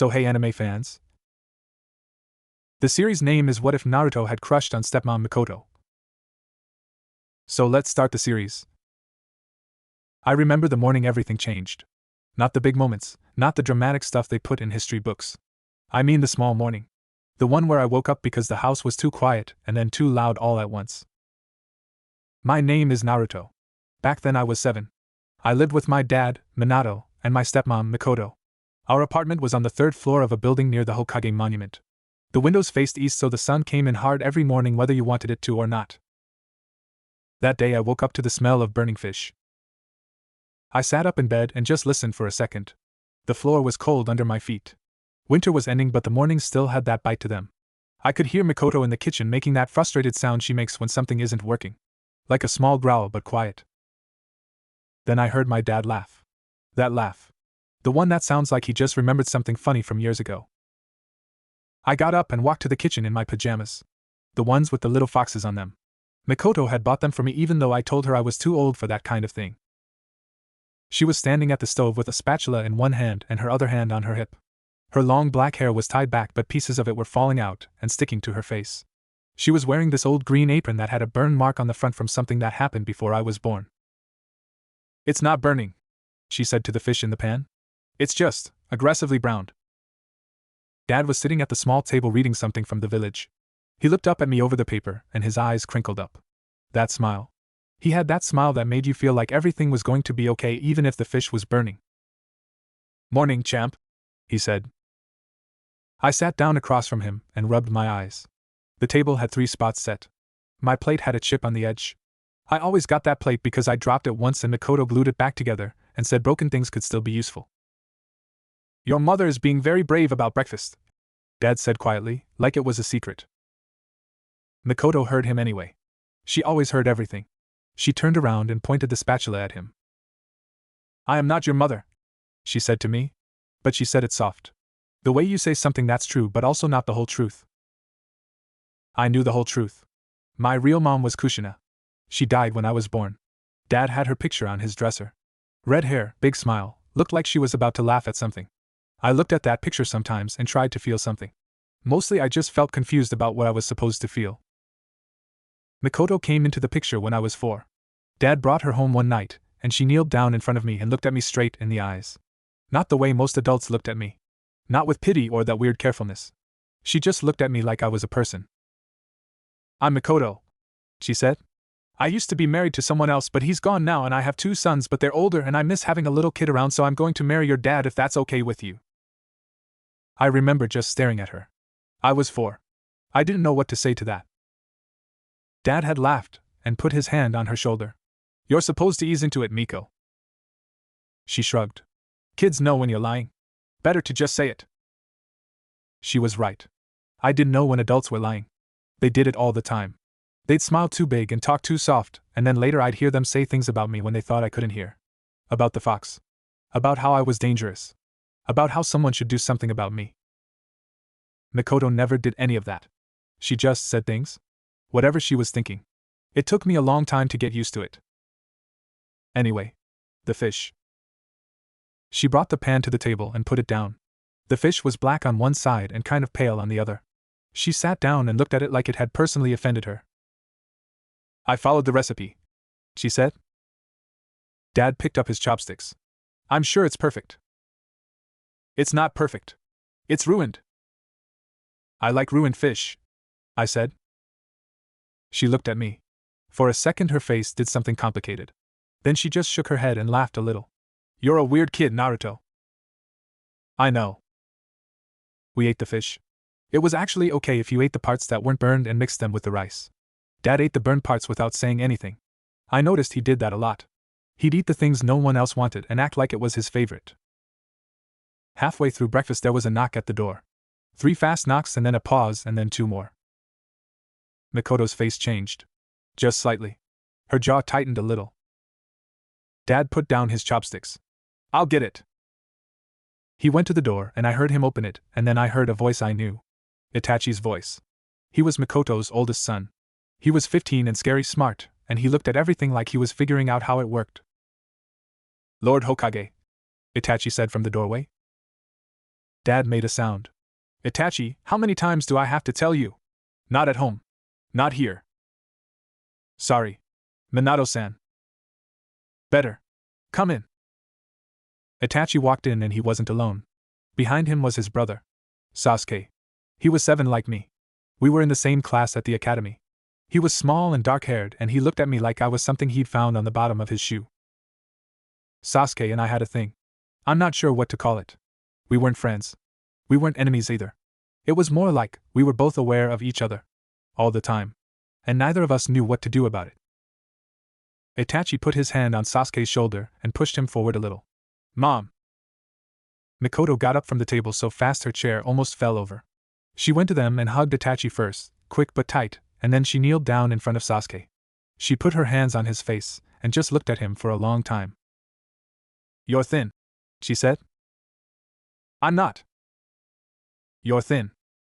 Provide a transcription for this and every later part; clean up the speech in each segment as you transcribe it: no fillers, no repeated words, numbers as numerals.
So hey anime fans. The series name is What If Naruto Had Crushed on Stepmom Mikoto. So let's start the series. I remember the morning everything changed. Not the big moments, not the dramatic stuff they put in history books. I mean the small morning. The one where I woke up because the house was too quiet and then too loud all at once. My name is Naruto. Back then I was 7. I lived with my dad, Minato, and my stepmom, Mikoto. Our apartment was on the 3rd floor of a building near the Hokage monument. The windows faced east so the sun came in hard every morning whether you wanted it to or not. That day I woke up to the smell of burning fish. I sat up in bed and just listened for a second. The floor was cold under my feet. Winter was ending but the mornings still had that bite to them. I could hear Mikoto in the kitchen making that frustrated sound she makes when something isn't working. Like a small growl but quiet. Then I heard my dad laugh. That laugh. The one that sounds like he just remembered something funny from years ago. I got up and walked to the kitchen in my pajamas. The ones with the little foxes on them. Mikoto had bought them for me even though I told her I was too old for that kind of thing. She was standing at the stove with a spatula in one hand and her other hand on her hip. Her long black hair was tied back but pieces of it were falling out and sticking to her face. She was wearing this old green apron that had a burn mark on the front from something that happened before I was born. "It's not burning," she said to the fish in the pan. "It's just aggressively browned." Dad was sitting at the small table reading something from the village. He looked up at me over the paper, and his eyes crinkled up. That smile. He had that smile that made you feel like everything was going to be okay even if the fish was burning. "Morning, champ," he said. I sat down across from him and rubbed my eyes. The table had 3 spots set. My plate had a chip on the edge. I always got that plate because I dropped it once and Mikoto glued it back together and said broken things could still be useful. "Your mother is being very brave about breakfast," Dad said quietly, like it was a secret. Mikoto heard him anyway. She always heard everything. She turned around and pointed the spatula at him. "I am not your mother," she said to me. But she said it soft. The way you say something that's true but also not the whole truth. I knew the whole truth. My real mom was Kushina. She died when I was born. Dad had her picture on his dresser. Red hair, big smile, looked like she was about to laugh at something. I looked at that picture sometimes and tried to feel something. Mostly I just felt confused about what I was supposed to feel. Mikoto came into the picture when I was 4. Dad brought her home one night, and she kneeled down in front of me and looked at me straight in the eyes. Not the way most adults looked at me. Not with pity or that weird carefulness. She just looked at me like I was a person. "I'm Mikoto," she said. "I used to be married to someone else but he's gone now and I have 2 sons but they're older and I miss having a little kid around so I'm going to marry your dad if that's okay with you." I remember just staring at her. I was 4. I didn't know what to say to that. Dad had laughed and put his hand on her shoulder. "You're supposed to ease into it, Miko." She shrugged. "Kids know when you're lying. Better to just say it." She was right. I didn't know when adults were lying. They did it all the time. They'd smile too big and talk too soft, and then later I'd hear them say things about me when they thought I couldn't hear. About the fox. About how I was dangerous. About how someone should do something about me. Mikoto never did any of that. She just said things. Whatever she was thinking. It took me a long time to get used to it. Anyway. The fish. She brought the pan to the table and put it down. The fish was black on one side and kind of pale on the other. She sat down and looked at it like it had personally offended her. "I followed the recipe," she said. Dad picked up his chopsticks. "I'm sure it's perfect." "It's not perfect. It's ruined." "I like ruined fish," I said. She looked at me. For a second her face did something complicated. Then she just shook her head and laughed a little. "You're a weird kid, Naruto." "I know." We ate the fish. It was actually okay if you ate the parts that weren't burned and mixed them with the rice. Dad ate the burned parts without saying anything. I noticed he did that a lot. He'd eat the things no one else wanted and act like it was his favorite. Halfway through breakfast there was a knock at the door. 3 fast knocks and then a pause and then 2 more. Mikoto's face changed. Just slightly. Her jaw tightened a little. Dad put down his chopsticks. "I'll get it." He went to the door and I heard him open it, and then I heard a voice I knew. Itachi's voice. He was Mikoto's oldest son. He was 15 and scary smart, and he looked at everything like he was figuring out how it worked. "Lord Hokage," Itachi said from the doorway. Dad made a sound. Itachi, how many times do I have to tell you? Not at home. Not here. Sorry. Minato-san. Better. Come in. Itachi walked in and he wasn't alone. Behind him was his brother, Sasuke. He was 7 like me. We were in the same class at the academy. He was small and dark-haired and he looked at me like I was something he'd found on the bottom of his shoe. Sasuke and I had a thing. I'm not sure what to call it. We weren't friends. We weren't enemies either. It was more like we were both aware of each other. All the time. And neither of us knew what to do about it. Itachi put his hand on Sasuke's shoulder and pushed him forward a little. Mom! Mikoto got up from the table so fast her chair almost fell over. She went to them and hugged Itachi first, quick but tight, and then she kneeled down in front of Sasuke. She put her hands on his face and just looked at him for a long time. You're thin, she said. I'm not. You're thin.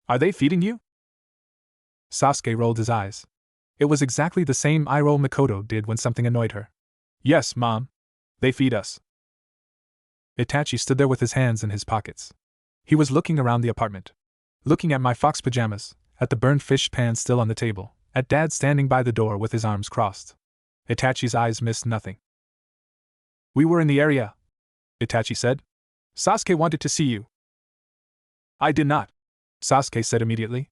Are they feeding you? Sasuke rolled his eyes. It was exactly the same eye roll Mikoto did when something annoyed her. Yes, Mom. They feed us. Itachi stood there with his hands in his pockets. He was looking around the apartment. Looking at my fox pajamas, at the burned fish pan still on the table, at Dad standing by the door with his arms crossed. Itachi's eyes missed nothing. We were in the area, Itachi said. Sasuke wanted to see you. I did not, Sasuke said immediately.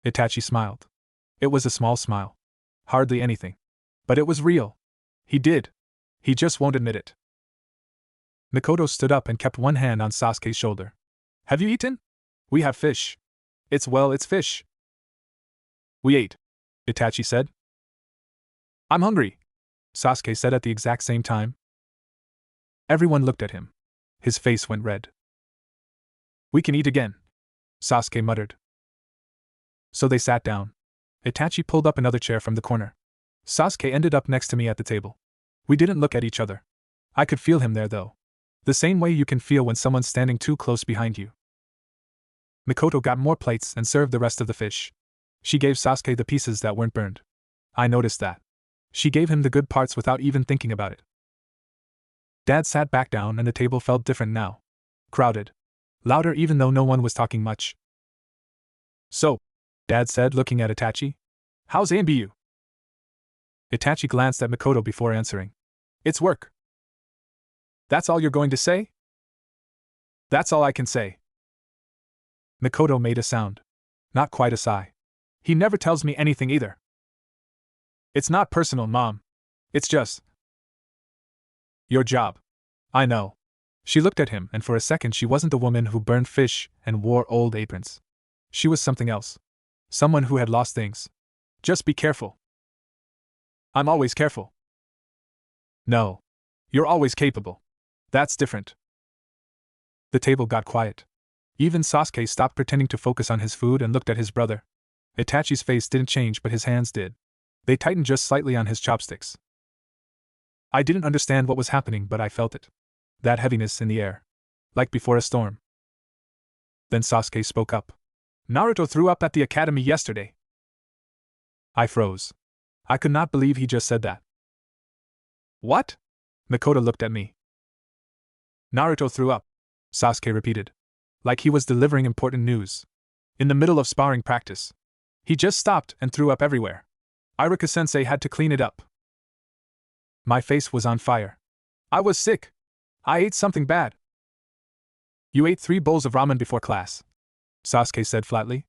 Itachi smiled. It was a small smile. Hardly anything. But it was real. He did. He just won't admit it. Mikoto stood up and kept one hand on Sasuke's shoulder. Have you eaten? We have fish. It's fish. We ate, Itachi said. I'm hungry, Sasuke said at the exact same time. Everyone looked at him. His face went red. We can eat again, Sasuke muttered. So they sat down. Itachi pulled up another chair from the corner. Sasuke ended up next to me at the table. We didn't look at each other. I could feel him there though. The same way you can feel when someone's standing too close behind you. Mikoto got more plates and served the rest of the fish. She gave Sasuke the pieces that weren't burned. I noticed that. She gave him the good parts without even thinking about it. Dad sat back down and the table felt different now. Crowded. Louder even though no one was talking much. So, Dad said, looking at Itachi. How's AMBU? Itachi glanced at Mikoto before answering. It's work. That's all you're going to say? That's all I can say. Mikoto made a sound. Not quite a sigh. He never tells me anything either. It's not personal, Mom. It's just your job. I know. She looked at him, and for a second she wasn't the woman who burned fish and wore old aprons. She was something else. Someone who had lost things. Just be careful. I'm always careful. No. You're always capable. That's different. The table got quiet. Even Sasuke stopped pretending to focus on his food and looked at his brother. Itachi's face didn't change, but his hands did. They tightened just slightly on his chopsticks. I didn't understand what was happening, but I felt it. That heaviness in the air. Like before a storm. Then Sasuke spoke up. Naruto threw up at the academy yesterday. I froze. I could not believe he just said that. What? Mikoto looked at me. Naruto threw up, Sasuke repeated. Like he was delivering important news. In the middle of sparring practice. He just stopped and threw up everywhere. Iruka-sensei had to clean it up. My face was on fire. I was sick. I ate something bad. You ate 3 bowls of ramen before class, Sasuke said flatly.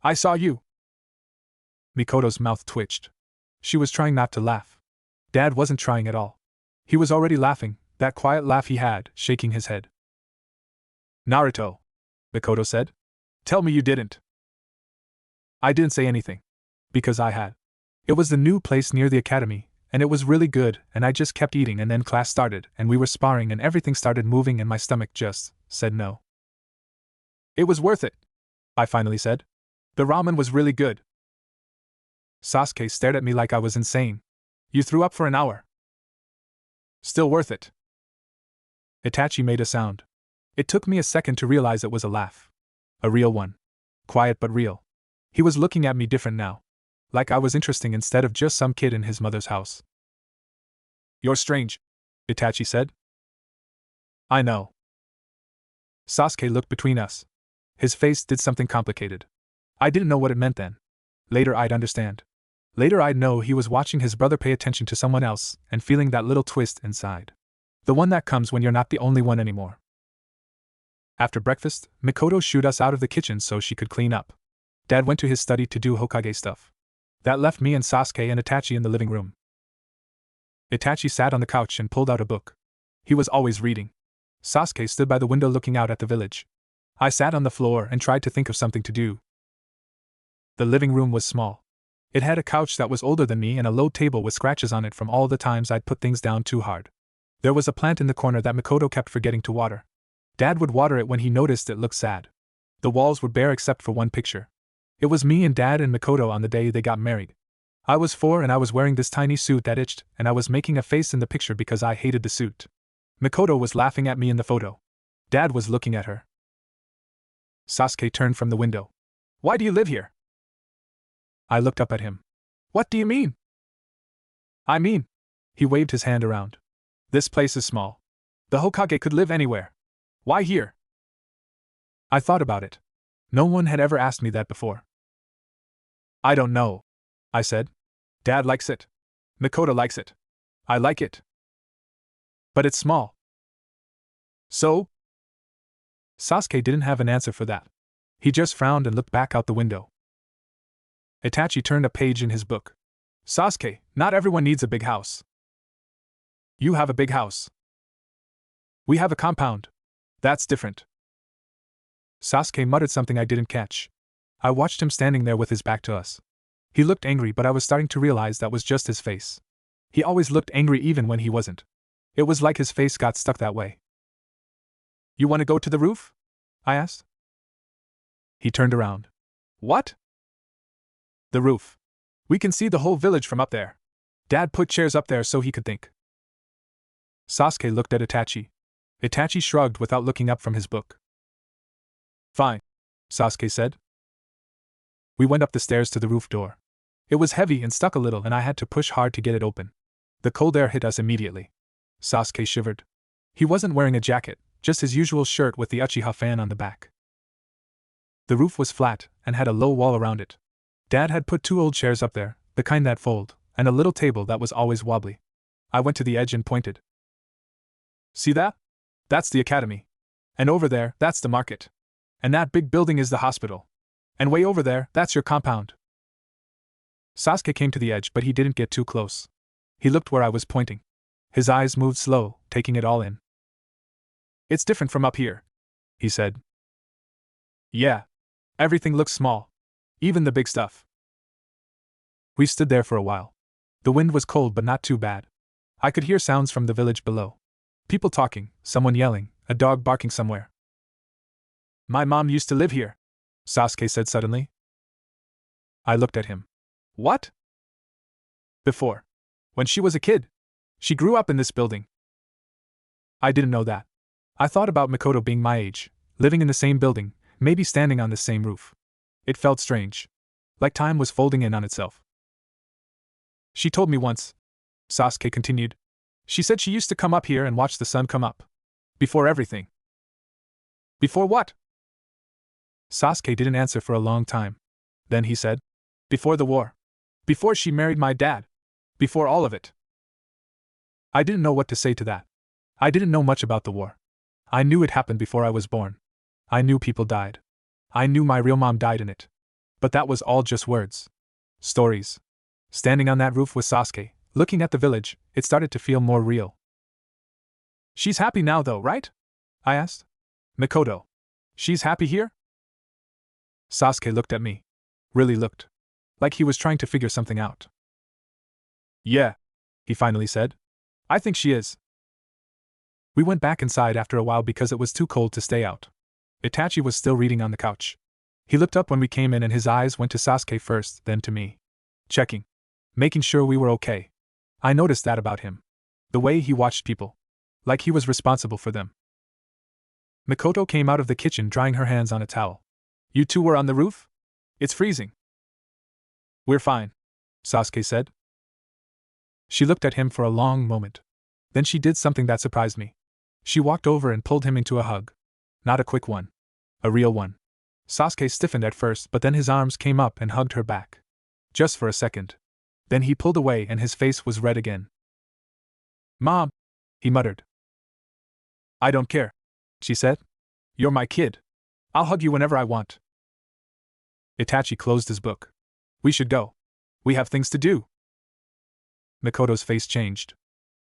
I saw you. Mikoto's mouth twitched. She was trying not to laugh. Dad wasn't trying at all. He was already laughing, that quiet laugh he had, shaking his head. Naruto, Mikoto said. Tell me you didn't. I didn't say anything. Because I had. It was the new place near the academy, and it was really good, and I just kept eating, and then class started, and we were sparring, and everything started moving, and my stomach just said no. It was worth it, I finally said. The ramen was really good. Sasuke stared at me like I was insane. You threw up for an hour. Still worth it. Itachi made a sound. It took me a second to realize it was a laugh. A real one. Quiet but real. He was looking at me different now. Like I was interesting instead of just some kid in his mother's house. You're strange, Itachi said. I know. Sasuke looked between us. His face did something complicated. I didn't know what it meant then. Later I'd understand. Later I'd know he was watching his brother pay attention to someone else and feeling that little twist inside. The one that comes when you're not the only one anymore. After breakfast, Mikoto shooed us out of the kitchen so she could clean up. Dad went to his study to do Hokage stuff. That left me and Sasuke and Itachi in the living room. Itachi sat on the couch and pulled out a book. He was always reading. Sasuke stood by the window looking out at the village. I sat on the floor and tried to think of something to do. The living room was small. It had a couch that was older than me and a low table with scratches on it from all the times I'd put things down too hard. There was a plant in the corner that Mikoto kept forgetting to water. Dad would water it when he noticed it looked sad. The walls were bare except for one picture. It was me and Dad and Mikoto on the day they got married. I was 4 and I was wearing this tiny suit that itched, and I was making a face in the picture because I hated the suit. Mikoto was laughing at me in the photo. Dad was looking at her. Sasuke turned from the window. "Why do you live here?" I looked up at him. "What do you mean?" "I mean," he waved his hand around. "This place is small. The Hokage could live anywhere. Why here?" I thought about it. No one had ever asked me that before. "I don't know," I said. "Dad likes it. Mikoto likes it. I like it. But it's small." "So?" Sasuke didn't have an answer for that. He just frowned and looked back out the window. Itachi turned a page in his book. "Sasuke, not everyone needs a big house. You have a big house. We have a compound. That's different." Sasuke muttered something I didn't catch. I watched him standing there with his back to us. He looked angry, but I was starting to realize that was just his face. He always looked angry even when he wasn't. It was like his face got stuck that way. "You want to go to the roof?" I asked. He turned around. "What?" "The roof. We can see the whole village from up there. Dad put chairs up there so he could think." Sasuke looked at Itachi. Itachi shrugged without looking up from his book. "Fine," Sasuke said. We went up the stairs to the roof door. It was heavy and stuck a little, and I had to push hard to get it open. The cold air hit us immediately. Sasuke shivered. He wasn't wearing a jacket, just his usual shirt with the Uchiha fan on the back. The roof was flat and had a low wall around it. Dad had put 2 old chairs up there, the kind that fold, and a little table that was always wobbly. I went to the edge and pointed. "See that? That's the academy. And over there, that's the market. And that big building is the hospital. And way over there, that's your compound." Sasuke came to the edge, but he didn't get too close. He looked where I was pointing. His eyes moved slow, taking it all in. "It's different from up here," he said. "Yeah. Everything looks small. Even the big stuff." We stood there for a while. The wind was cold but not too bad. I could hear sounds from the village below. People talking, someone yelling, a dog barking somewhere. "My mom used to live here," Sasuke said suddenly. I looked at him. "What?" "Before. When she was a kid. She grew up in this building." I didn't know that. I thought about Mikoto being my age, living in the same building, maybe standing on the same roof. It felt strange. Like time was folding in on itself. "She told me once," Sasuke continued. "She said she used to come up here and watch the sun come up. Before everything." "Before what?" Sasuke didn't answer for a long time. Then he said, "Before the war. Before she married my dad. Before all of it." I didn't know what to say to that. I didn't know much about the war. I knew it happened before I was born. I knew people died. I knew my real mom died in it. But that was all just words. Stories. Standing on that roof with Sasuke, looking at the village, it started to feel more real. "She's happy now though, right?" I asked. "Mikoto. She's happy here?" Sasuke looked at me. Really looked. Like he was trying to figure something out. "Yeah," he finally said. "I think she is." We went back inside after a while because it was too cold to stay out. Itachi was still reading on the couch. He looked up when we came in and his eyes went to Sasuke first, then to me. Checking. Making sure we were okay. I noticed that about him. The way he watched people. Like he was responsible for them. Mikoto came out of the kitchen drying her hands on a towel. "You two were on the roof? It's freezing." "We're fine," Sasuke said. She looked at him for a long moment. Then she did something that surprised me. She walked over and pulled him into a hug. Not a quick one. A real one. Sasuke stiffened at first, but then his arms came up and hugged her back. Just for a second. Then he pulled away and his face was red again. Mom, he muttered. I don't care, she said. You're my kid. I'll hug you whenever I want. Itachi closed his book. We should go. We have things to do. Mikoto's face changed.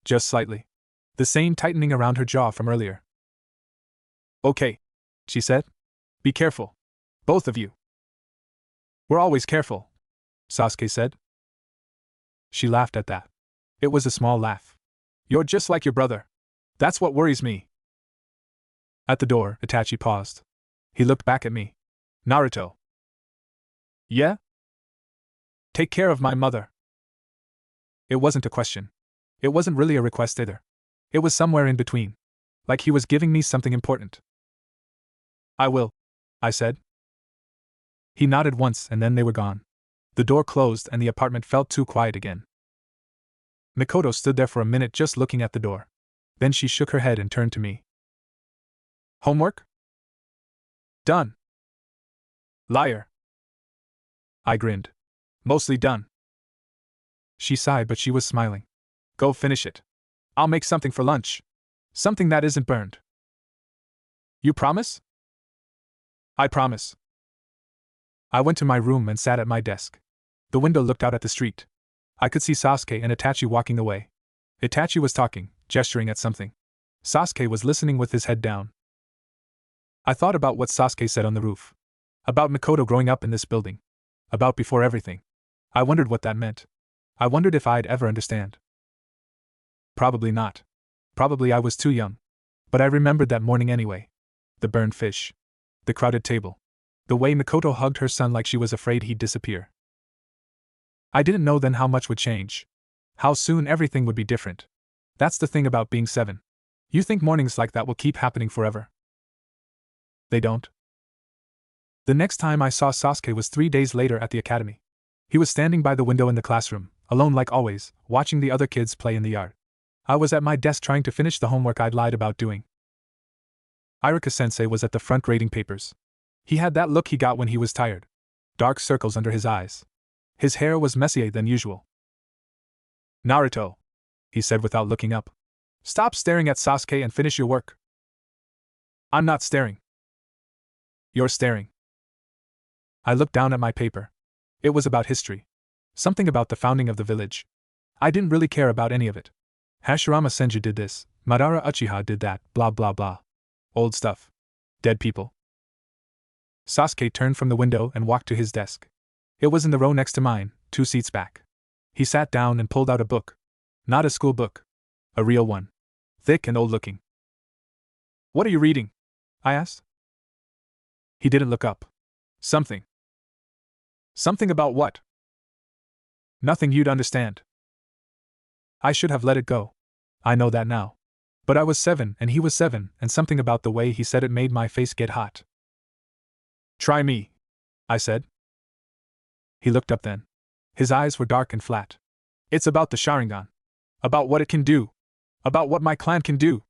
Just slightly. The same tightening around her jaw from earlier. Okay, she said. Be careful. Both of you. We're always careful, Sasuke said. She laughed at that. It was a small laugh. You're just like your brother. That's what worries me. At the door, Itachi paused. He looked back at me. Naruto. Yeah? Take care of my mother. It wasn't a question. It wasn't really a request either. It was somewhere in between. Like he was giving me something important. I will, I said. He nodded once and then they were gone. The door closed and the apartment felt too quiet again. Mikoto stood there for a minute just looking at the door. Then she shook her head and turned to me. Homework? Done. Liar. I grinned. Mostly done. She sighed, but she was smiling. Go finish it. I'll make something for lunch. Something that isn't burned. You promise? I promise. I went to my room and sat at my desk. The window looked out at the street. I could see Sasuke and Itachi walking away. Itachi was talking, gesturing at something. Sasuke was listening with his head down. I thought about what Sasuke said on the roof. About Mikoto growing up in this building. About before everything. I wondered what that meant. I wondered if I'd ever understand. Probably not. Probably I was too young. But I remembered that morning anyway. The burned fish. The crowded table. The way Mikoto hugged her son like she was afraid he'd disappear. I didn't know then how much would change. How soon everything would be different. That's the thing about being 7. You think mornings like that will keep happening forever. They don't. The next time I saw Sasuke was 3 days later at the academy. He was standing by the window in the classroom, alone like always, watching the other kids play in the yard. I was at my desk trying to finish the homework I'd lied about doing. Iruka-sensei was at the front grading papers. He had that look he got when he was tired. Dark circles under his eyes. His hair was messier than usual. Naruto, he said without looking up. Stop staring at Sasuke and finish your work. I'm not staring. You're staring. I looked down at my paper. It was about history. Something about the founding of the village. I didn't really care about any of it. Hashirama Senju did this, Madara Uchiha did that, blah blah blah. Old stuff. Dead people. Sasuke turned from the window and walked to his desk. It was in the row next to mine, 2 seats back. He sat down and pulled out a book. Not a school book. A real one. Thick and old-looking. What are you reading? I asked. He didn't look up. Something. Something about what? Nothing you'd understand. I should have let it go. I know that now. But I was 7 and he was 7, and something about the way he said it made my face get hot. Try me, I said. He looked up then. His eyes were dark and flat. It's about the Sharingan. About what it can do. About what my clan can do.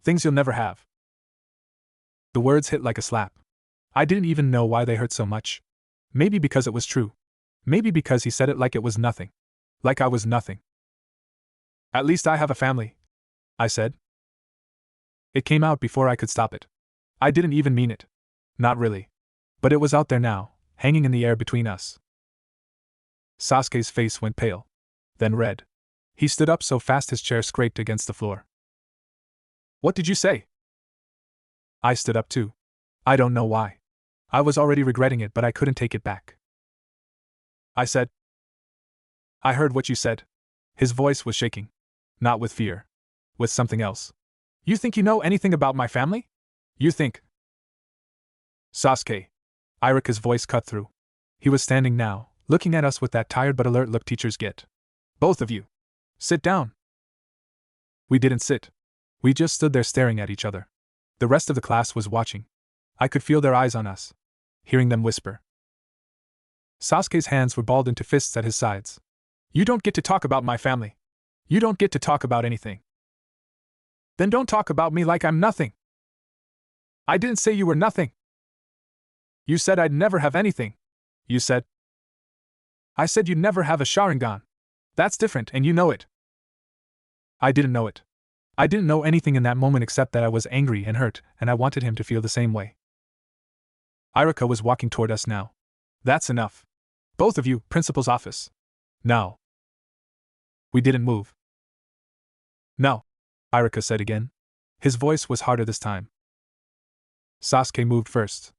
Things you'll never have. The words hit like a slap. I didn't even know why they hurt so much. Maybe because it was true. Maybe because he said it like it was nothing. Like I was nothing. At least I have a family, I said. It came out before I could stop it. I didn't even mean it. Not really. But it was out there now, hanging in the air between us. Sasuke's face went pale. Then red. He stood up so fast his chair scraped against the floor. What did you say? I stood up too. I don't know why. I was already regretting it, but I couldn't take it back. I said. I heard what you said. His voice was shaking. Not with fear. With something else. You think you know anything about my family? You think. Sasuke. Iruka's voice cut through. He was standing now, looking at us with that tired but alert look teachers get. Both of you. Sit down. We didn't sit. We just stood there staring at each other. The rest of the class was watching. I could feel their eyes on us. Hearing them whisper. Sasuke's hands were balled into fists at his sides. You don't get to talk about my family. You don't get to talk about anything. Then don't talk about me like I'm nothing. I didn't say you were nothing. You said I'd never have anything. You said. I said you'd never have a Sharingan. That's different, and you know it. I didn't know it. I didn't know anything in that moment except that I was angry and hurt, and I wanted him to feel the same way. Irika was walking toward us now. That's enough. Both of you, principal's office. Now. We didn't move. No, Irika said again. His voice was harder this time. Sasuke moved first.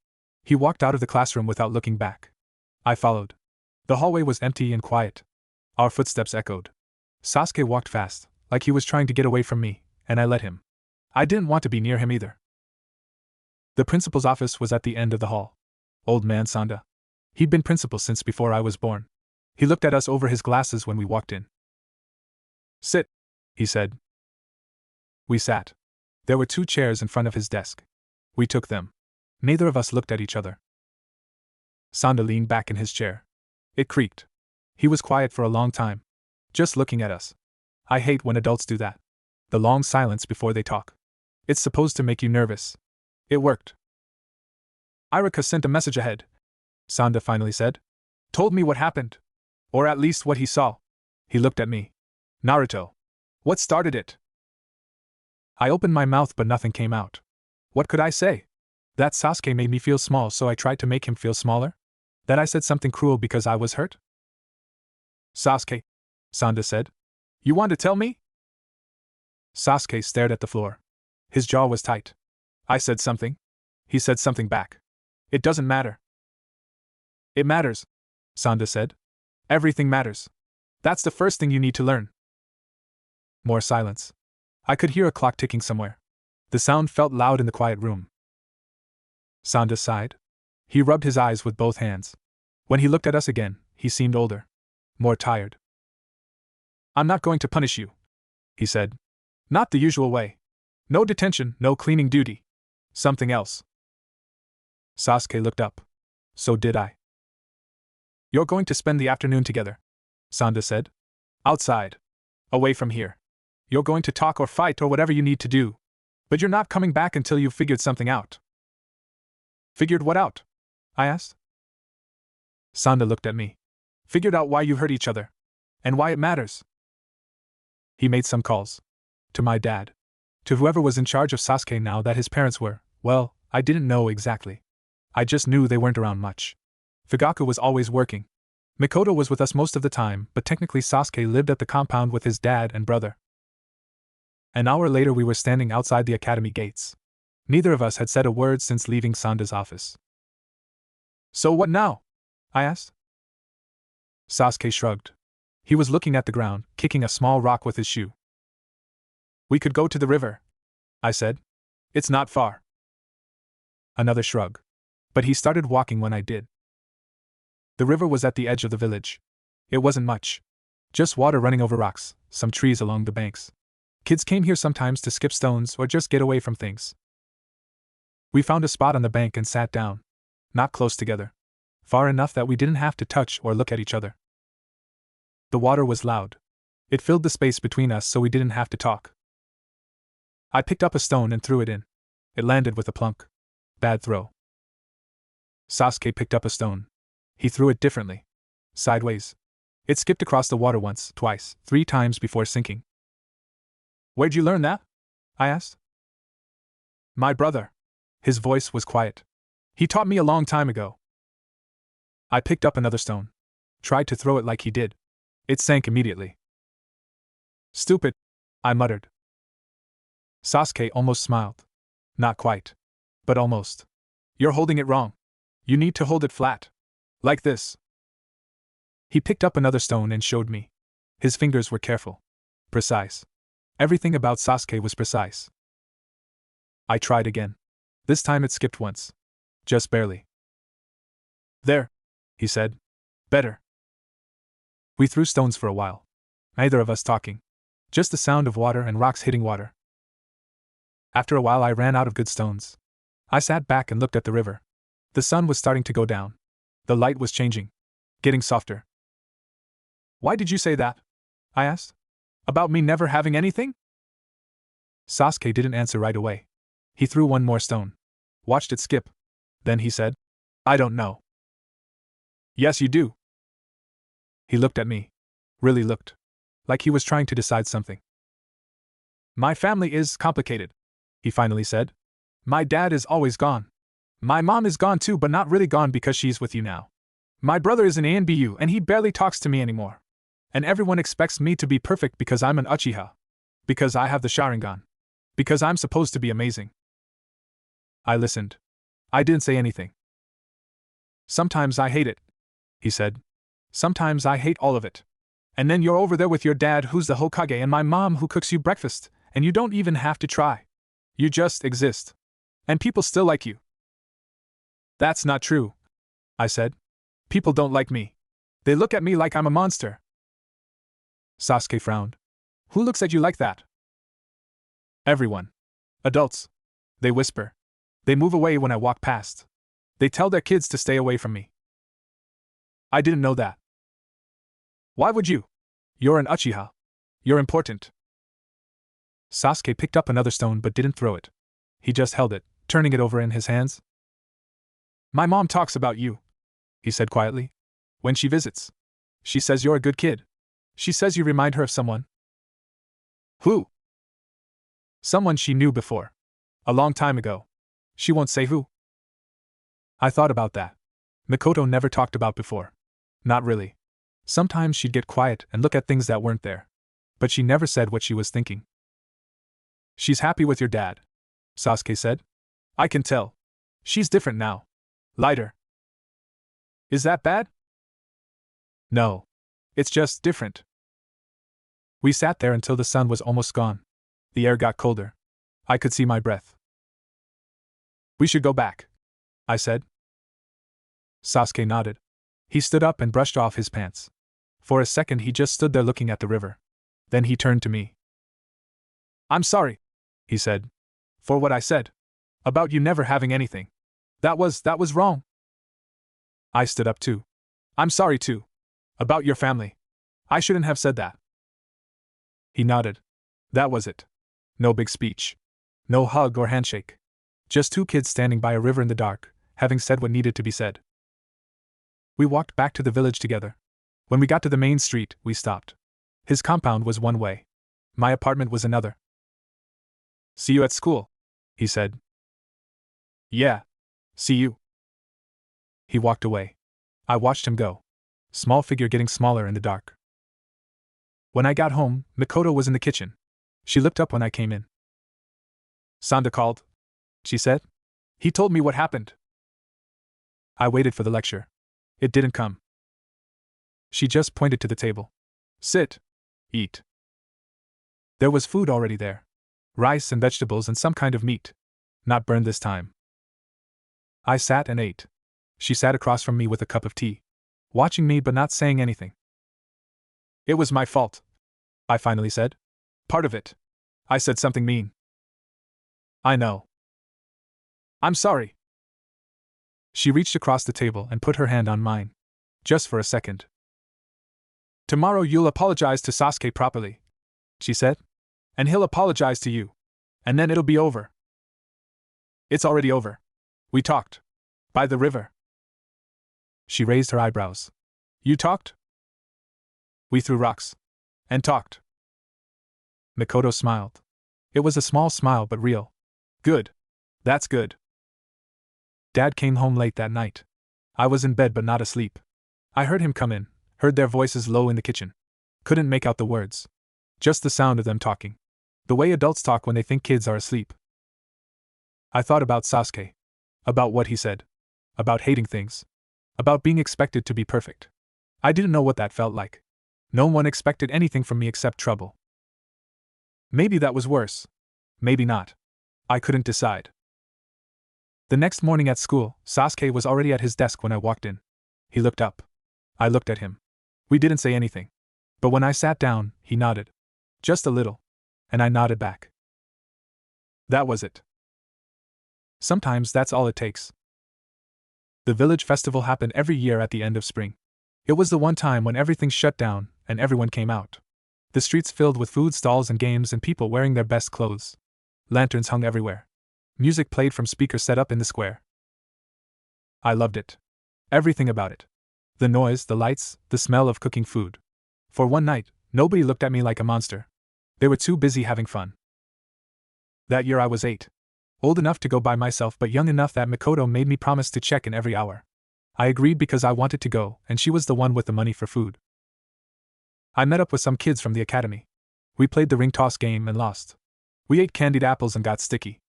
He walked out of the classroom without looking back. I followed. The hallway was empty and quiet. Our footsteps echoed. Sasuke walked fast, like he was trying to get away from me, and I let him. I didn't want to be near him either. The principal's office was at the end of the hall. Old man Sanda. He'd been principal since before I was born. He looked at us over his glasses when we walked in. Sit, he said. We sat. There were 2 chairs in front of his desk. We took them. Neither of us looked at each other. Sanda leaned back in his chair. It creaked. He was quiet for a long time, just looking at us. I hate when adults do that. The long silence before they talk. It's supposed to make you nervous. It worked. Irika sent a message ahead, Sanda finally said. Told me what happened. Or at least what he saw. He looked at me. Naruto. What started it? I opened my mouth but nothing came out. What could I say? That Sasuke made me feel small, so I tried to make him feel smaller? That I said something cruel because I was hurt? Sasuke, Sanda said. You want to tell me? Sasuke stared at the floor. His jaw was tight. I said something. He said something back. It doesn't matter. It matters, Sanda said. Everything matters. That's the first thing you need to learn. More silence. I could hear a clock ticking somewhere. The sound felt loud in the quiet room. Sanda sighed. He rubbed his eyes with both hands. When he looked at us again, he seemed older. More tired. I'm not going to punish you, he said. Not the usual way. No detention, no cleaning duty. Something else. Sasuke looked up. So did I. You're going to spend the afternoon together, Sanda said. Outside. Away from here. You're going to talk or fight or whatever you need to do. But you're not coming back until you've figured something out. Figured what out? I asked. Sanda looked at me. Figured out why you hurt each other. And why it matters. He made some calls. To my dad. To whoever was in charge of Sasuke now that his parents were, well, I didn't know exactly. I just knew they weren't around much. Fugaku was always working. Mikoto was with us most of the time, but technically Sasuke lived at the compound with his dad and brother. An hour later we were standing outside the academy gates. Neither of us had said a word since leaving Sanda's office. So what now? I asked. Sasuke shrugged. He was looking at the ground, kicking a small rock with his shoe. We could go to the river, I said. It's not far. Another shrug. But he started walking when I did. The river was at the edge of the village. It wasn't much. Just water running over rocks, some trees along the banks. Kids came here sometimes to skip stones or just get away from things. We found a spot on the bank and sat down. Not close together. Far enough that we didn't have to touch or look at each other. The water was loud. It filled the space between us so we didn't have to talk. I picked up a stone and threw it in. It landed with a plunk. Bad throw. Sasuke picked up a stone. He threw it differently. Sideways. It skipped across the water once, twice, 3 times before sinking. Where'd you learn that? I asked. My brother. His voice was quiet. He taught me a long time ago. I picked up another stone. Tried to throw it like he did. It sank immediately. Stupid, I muttered. Sasuke almost smiled. Not quite. But almost. You're holding it wrong. You need to hold it flat. Like this. He picked up another stone and showed me. His fingers were careful. Precise. Everything about Sasuke was precise. I tried again. This time it skipped once. Just barely. There, he said. Better. We threw stones for a while. Neither of us talking. Just the sound of water and rocks hitting water. After a while I ran out of good stones. I sat back and looked at the river. The sun was starting to go down. The light was changing. Getting softer. Why did you say that? I asked. About me never having anything? Sasuke didn't answer right away. He threw one more stone. watched it skip. Then he said, I don't know. Yes, you do. He looked at me. Really looked. Like he was trying to decide something. My family is complicated, he finally said. My dad is always gone. My mom is gone too, but not really gone because she's with you now. My brother is an ANBU and he barely talks to me anymore. And everyone expects me to be perfect because I'm an Uchiha. Because I have the Sharingan. Because I'm supposed to be amazing. I listened. I didn't say anything. Sometimes I hate it, he said. Sometimes I hate all of it. And then you're over there with your dad who's the Hokage and my mom who cooks you breakfast, and you don't even have to try. You just exist. And people still like you. That's not true, I said. People don't like me. They look at me like I'm a monster. Sasuke frowned. Who looks at you like that? Everyone. Adults. They whisper. They move away when I walk past. They tell their kids to stay away from me. I didn't know that. Why would you? You're an Uchiha. You're important. Sasuke picked up another stone but didn't throw it. He just held it, turning it over in his hands. My mom talks about you, he said quietly. When she visits. She says you're a good kid. She says you remind her of someone. Who? Someone she knew before. A long time ago. She won't say who. I thought about that. Mikoto never talked about before. Not really. Sometimes she'd get quiet and look at things that weren't there. But she never said what she was thinking. She's happy with your dad, Sasuke said. I can tell. She's different now. Lighter. Is that bad? No. It's just different. We sat there until the sun was almost gone. The air got colder. I could see my breath. We should go back, I said. Sasuke nodded. He stood up and brushed off his pants. For a second he just stood there looking at the river. Then he turned to me. I'm sorry, he said. For what I said. About you never having anything. That was wrong. I stood up too. I'm sorry too. About your family. I shouldn't have said that. He nodded. That was it. No big speech. No hug or handshake. Just two kids standing by a river in the dark, having said what needed to be said. We walked back to the village together. When we got to the main street, we stopped. His compound was one way. My apartment was another. See you at school, he said. Yeah. See you. He walked away. I watched him go. Small figure getting smaller in the dark. When I got home, Mikoto was in the kitchen. She looked up when I came in. Sanda called, she said. He told me what happened. I waited for the lecture. It didn't come. She just pointed to the table. Sit. Eat. There was food already there. Rice and vegetables and some kind of meat. Not burned this time. I sat and ate. She sat across from me with a cup of tea, watching me but not saying anything. It was my fault, I finally said. Part of it. I said something mean. I know. I'm sorry. She reached across the table and put her hand on mine. Just for a second. Tomorrow you'll apologize to Sasuke properly, she said. And he'll apologize to you. And then it'll be over. It's already over. We talked. By the river. She raised her eyebrows. You talked? We threw rocks. And talked. Mikoto smiled. It was a small smile but real. Good. That's good. Dad came home late that night. I was in bed but not asleep. I heard him come in, heard their voices low in the kitchen. Couldn't make out the words. Just the sound of them talking. The way adults talk when they think kids are asleep. I thought about Sasuke. About what he said. About hating things. About being expected to be perfect. I didn't know what that felt like. No one expected anything from me except trouble. Maybe that was worse. Maybe not. I couldn't decide. The next morning at school, Sasuke was already at his desk when I walked in. He looked up. I looked at him. We didn't say anything. But when I sat down, he nodded. Just a little. And I nodded back. That was it. Sometimes that's all it takes. The village festival happened every year at the end of spring. It was the one time when everything shut down and everyone came out. The streets filled with food stalls and games and people wearing their best clothes. Lanterns hung everywhere. Music played from speakers set up in the square. I loved it. Everything about it. The noise, the lights, the smell of cooking food. For one night, nobody looked at me like a monster. They were too busy having fun. That year I was 8. Old enough to go by myself but young enough that Mikoto made me promise to check in every hour. I agreed because I wanted to go, and she was the one with the money for food. I met up with some kids from the academy. We played the ring toss game and lost. We ate candied apples and got sticky.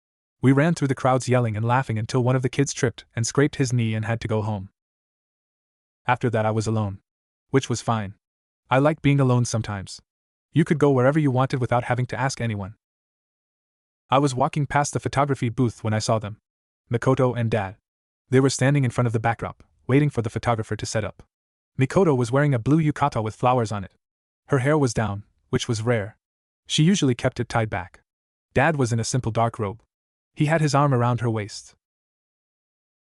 We ran through the crowds yelling and laughing until one of the kids tripped and scraped his knee and had to go home. After that I was alone. Which was fine. I like being alone sometimes. You could go wherever you wanted without having to ask anyone. I was walking past the photography booth when I saw them. Mikoto and Dad. They were standing in front of the backdrop, waiting for the photographer to set up. Mikoto was wearing a blue yukata with flowers on it. Her hair was down, which was rare. She usually kept it tied back. Dad was in a simple dark robe. He had his arm around her waist.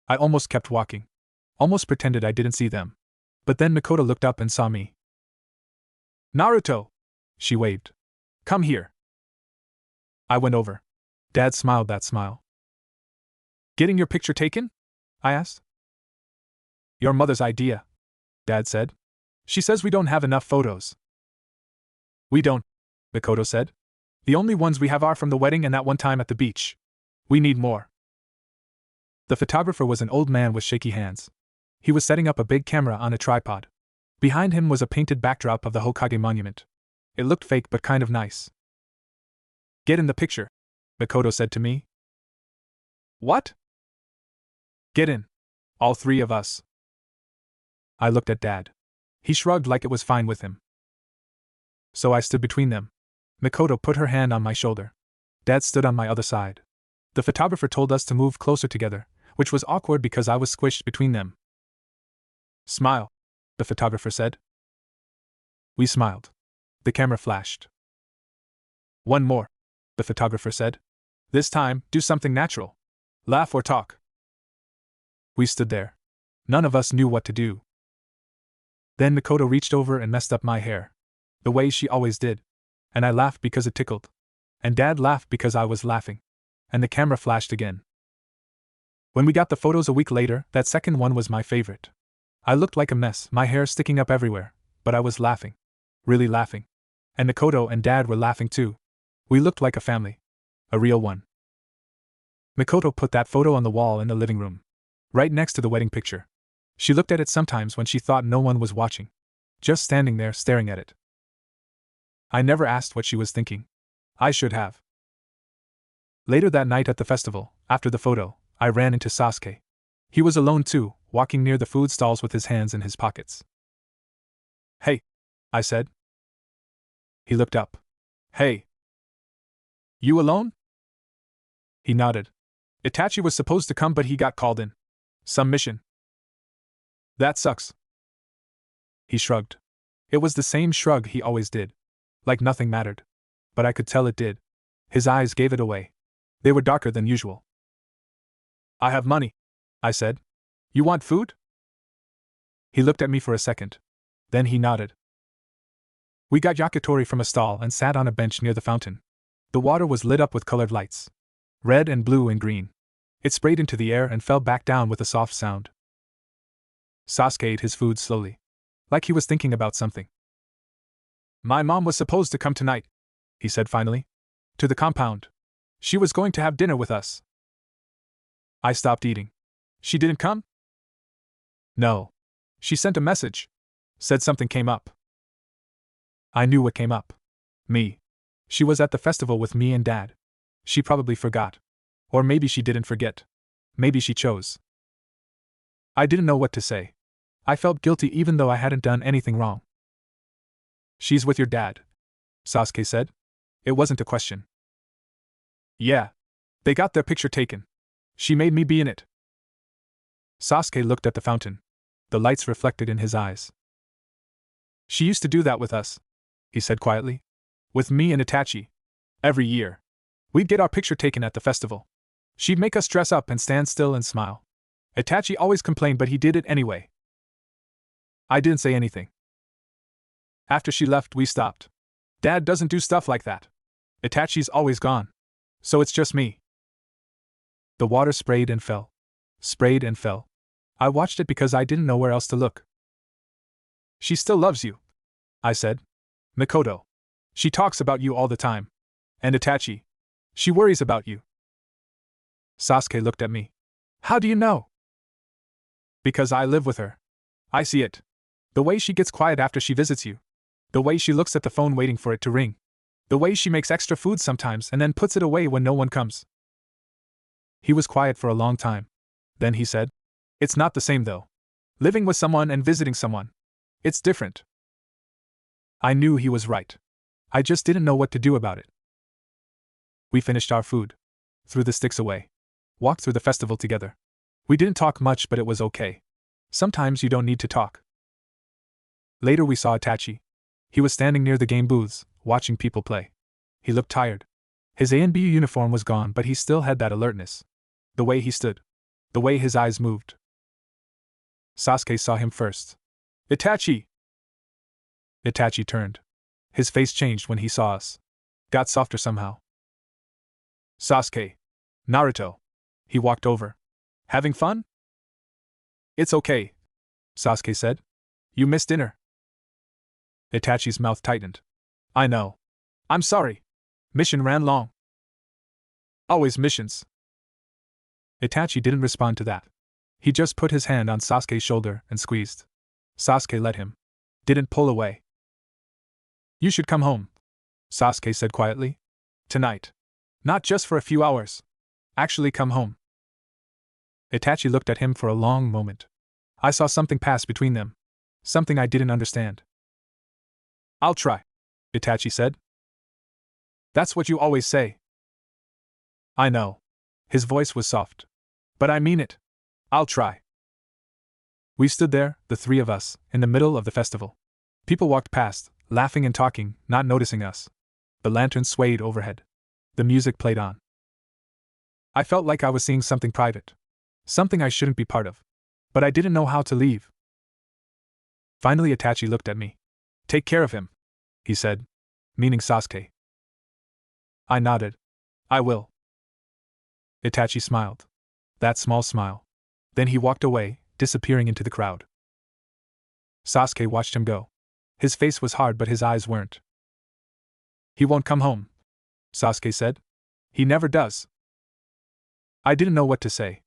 I almost kept walking. Almost pretended I didn't see them. But then Mikoto looked up and saw me. "Naruto!" She waved. "Come here." I went over. Dad smiled that smile. "Getting your picture taken?" I asked. "Your mother's idea," Dad said. "She says we don't have enough photos." "We don't," Mikoto said. "The only ones we have are from the wedding and that one time at the beach. We need more." The photographer was an old man with shaky hands. He was setting up a big camera on a tripod. Behind him was a painted backdrop of the Hokage monument. It looked fake but kind of nice. "Get in the picture," Mikoto said to me. "What?" "Get in. All 3 of us." I looked at Dad. He shrugged like it was fine with him. So I stood between them. Mikoto put her hand on my shoulder. Dad stood on my other side. The photographer told us to move closer together, which was awkward because I was squished between them. "Smile," the photographer said. We smiled. The camera flashed. "One more," the photographer said. "This time, do something natural. Laugh or talk." We stood there. None of us knew what to do. Then Mikoto reached over and messed up my hair. The way she always did. And I laughed because it tickled. And Dad laughed because I was laughing. And the camera flashed again. When we got the photos a week later, that second one was my favorite. I looked like a mess, my hair sticking up everywhere, but I was laughing. Really laughing. And Mikoto and Dad were laughing too. We looked like a family. A real one. Mikoto put that photo on the wall in the living room. Right next to the wedding picture. She looked at it sometimes when she thought no one was watching. Just standing there staring at it. I never asked what she was thinking. I should have. Later that night at the festival, after the photo, I ran into Sasuke. He was alone too, walking near the food stalls with his hands in his pockets. "Hey," I said. He looked up. "Hey. You alone?" He nodded. "Itachi was supposed to come but he got called in. Some mission." "That sucks." He shrugged. It was the same shrug he always did. Like nothing mattered. But I could tell it did. His eyes gave it away. They were darker than usual. "I have money," I said. "You want food?" He looked at me for a second. Then he nodded. We got yakitori from a stall and sat on a bench near the fountain. The water was lit up with colored lights. Red and blue and green. It sprayed into the air and fell back down with a soft sound. Sasuke ate his food slowly. Like he was thinking about something. "My mom was supposed to come tonight," he said finally. "To the compound. She was going to have dinner with us." I stopped eating. "She didn't come?" "No. She sent a message. Said something came up." I knew what came up. Me. She was at the festival with me and Dad. She probably forgot. Or maybe she didn't forget. Maybe she chose. I didn't know what to say. I felt guilty even though I hadn't done anything wrong. "She's with your dad," Sasuke said. It wasn't a question. "Yeah. They got their picture taken. She made me be in it." Sasuke looked at the fountain. The lights reflected in his eyes. "She used to do that with us," he said quietly. "With me and Itachi. Every year. We'd get our picture taken at the festival. She'd make us dress up and stand still and smile. Itachi always complained but he did it anyway." I didn't say anything. After she left, we stopped. "Dad doesn't do stuff like that. Itachi's always gone. So it's just me." The water sprayed and fell. Sprayed and fell. I watched it because I didn't know where else to look. She still loves you, I said. Mikoto. She talks about you all the time. And Itachi. She worries about you. Sasuke looked at me. How do you know? Because I live with her. I see it. The way she gets quiet after she visits you. The way she looks at the phone waiting for it to ring. The way she makes extra food sometimes and then puts it away when no one comes. He was quiet for a long time. Then he said, It's not the same though. Living with someone and visiting someone. It's different. I knew he was right. I just didn't know what to do about it. We finished our food. Threw the sticks away. Walked through the festival together. We didn't talk much, but it was okay. Sometimes you don't need to talk. Later we saw Itachi. He was standing near the game booths, watching people play. He looked tired. His A and B uniform was gone, but he still had that alertness. The way he stood. The way his eyes moved. Sasuke saw him first. Itachi! Itachi turned. His face changed when he saw us. Got softer somehow. Sasuke. Naruto. He walked over. Having fun? It's okay, Sasuke said. You missed dinner. Itachi's mouth tightened. I know. I'm sorry. Mission ran long. Always missions. Itachi didn't respond to that. He just put his hand on Sasuke's shoulder and squeezed. Sasuke let him. Didn't pull away. You should come home, Sasuke said quietly. Tonight. Not just for a few hours. Actually come home. Itachi looked at him for a long moment. I saw something pass between them. Something I didn't understand. I'll try, Itachi said. That's what you always say. I know. His voice was soft. But I mean it. I'll try. We stood there, the three of us, in the middle of the festival. People walked past, laughing and talking, not noticing us. The lanterns swayed overhead. The music played on. I felt like I was seeing something private. Something I shouldn't be part of. But I didn't know how to leave. Finally Itachi looked at me. Take care of him, he said, meaning Sasuke. I nodded. I will. Itachi smiled. That small smile. Then he walked away, disappearing into the crowd. Sasuke watched him go. His face was hard but his eyes weren't. He won't come home, Sasuke said. He never does. I didn't know what to say.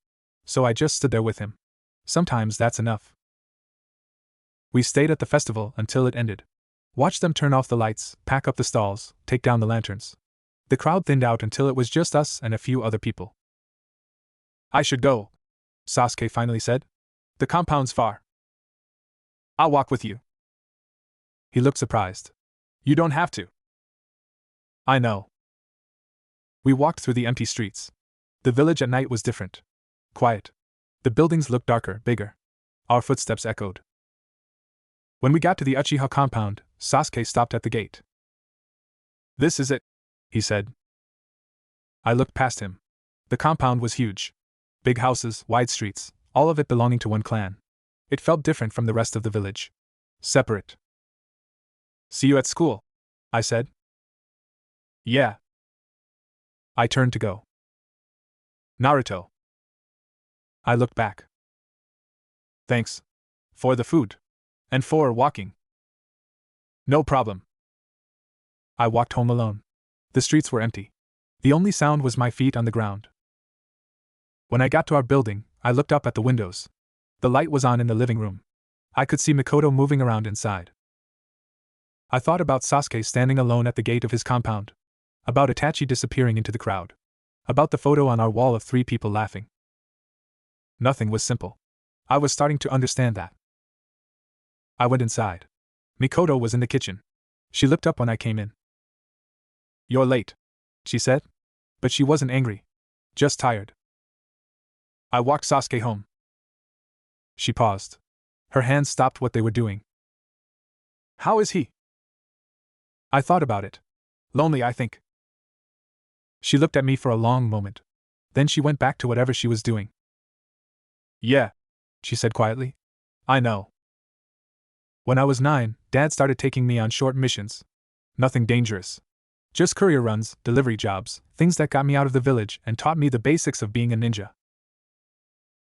So I just stood there with him. Sometimes that's enough. We stayed at the festival until it ended. Watched them turn off the lights, pack up the stalls, take down the lanterns. The crowd thinned out until it was just us and a few other people. I should go, Sasuke finally said. The compound's far. I'll walk with you. He looked surprised. You don't have to. I know. We walked through the empty streets. The village at night was different. Quiet. The buildings looked darker, bigger. Our footsteps echoed. When we got to the Uchiha compound, Sasuke stopped at the gate. This is it, he said. I looked past him. The compound was huge. Big houses, wide streets, all of it belonging to one clan. It felt different from the rest of the village. Separate. See you at school, I said. Yeah. I turned to go. Naruto. I looked back. Thanks. For the food. And for walking. No problem. I walked home alone. The streets were empty. The only sound was my feet on the ground. When I got to our building, I looked up at the windows. The light was on in the living room. I could see Mikoto moving around inside. I thought about Sasuke standing alone at the gate of his compound. About Itachi disappearing into the crowd. About the photo on our wall of 3 people laughing. Nothing was simple. I was starting to understand that. I went inside. Mikoto was in the kitchen. She looked up when I came in. You're late, she said. But she wasn't angry. Just tired. I walked Sasuke home. She paused. Her hands stopped what they were doing. How is he? I thought about it. Lonely, I think. She looked at me for a long moment. Then she went back to whatever she was doing. Yeah, she said quietly. I know. When I was 9, Dad started taking me on short missions. Nothing dangerous. Just courier runs, delivery jobs, things that got me out of the village and taught me the basics of being a ninja.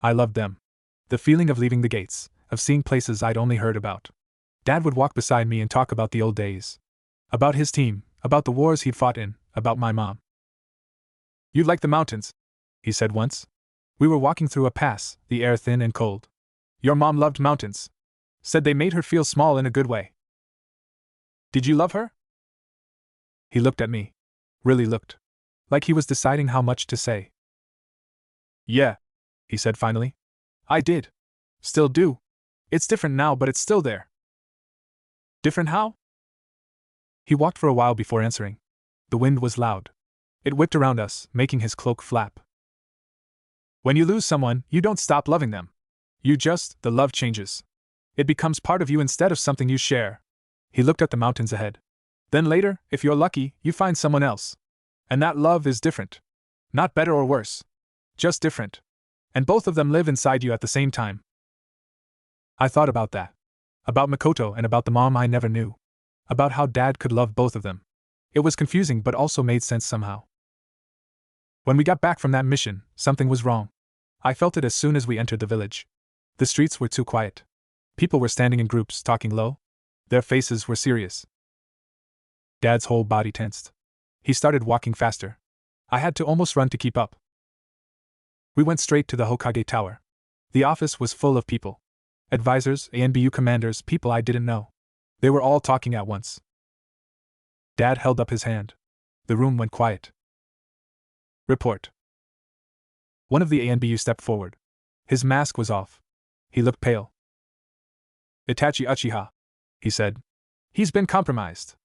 I loved them. The feeling of leaving the gates, of seeing places I'd only heard about. Dad would walk beside me and talk about the old days. About his team, about the wars he'd fought in, about my mom. "You'd like the mountains," he said once. We were walking through a pass, the air thin and cold. "Your mom loved mountains. Said they made her feel small in a good way. Did you love her?" He looked at me. Really looked. Like he was deciding how much to say. "Yeah," he said finally. "I did. Still do. It's different now, but it's still there." "Different how?" He walked for a while before answering. The wind was loud. It whipped around us, making his cloak flap. "When you lose someone, you don't stop loving them. The love changes. It becomes part of you instead of something you share." He looked at the mountains ahead. "Then later, if you're lucky, you find someone else. And that love is different. Not better or worse. Just different. And both of them live inside you at the same time." I thought about that. About Mikoto and about the mom I never knew. About how Dad could love both of them. It was confusing but also made sense somehow. When we got back from that mission, something was wrong. I felt it as soon as we entered the village. The streets were too quiet. People were standing in groups, talking low. Their faces were serious. Dad's whole body tensed. He started walking faster. I had to almost run to keep up. We went straight to the Hokage Tower. The office was full of people. Advisors, ANBU commanders, people I didn't know. They were all talking at once. Dad held up his hand. The room went quiet. "Report." One of the ANBU stepped forward. His mask was off. He looked pale. "Itachi Uchiha," he said. "He's been compromised.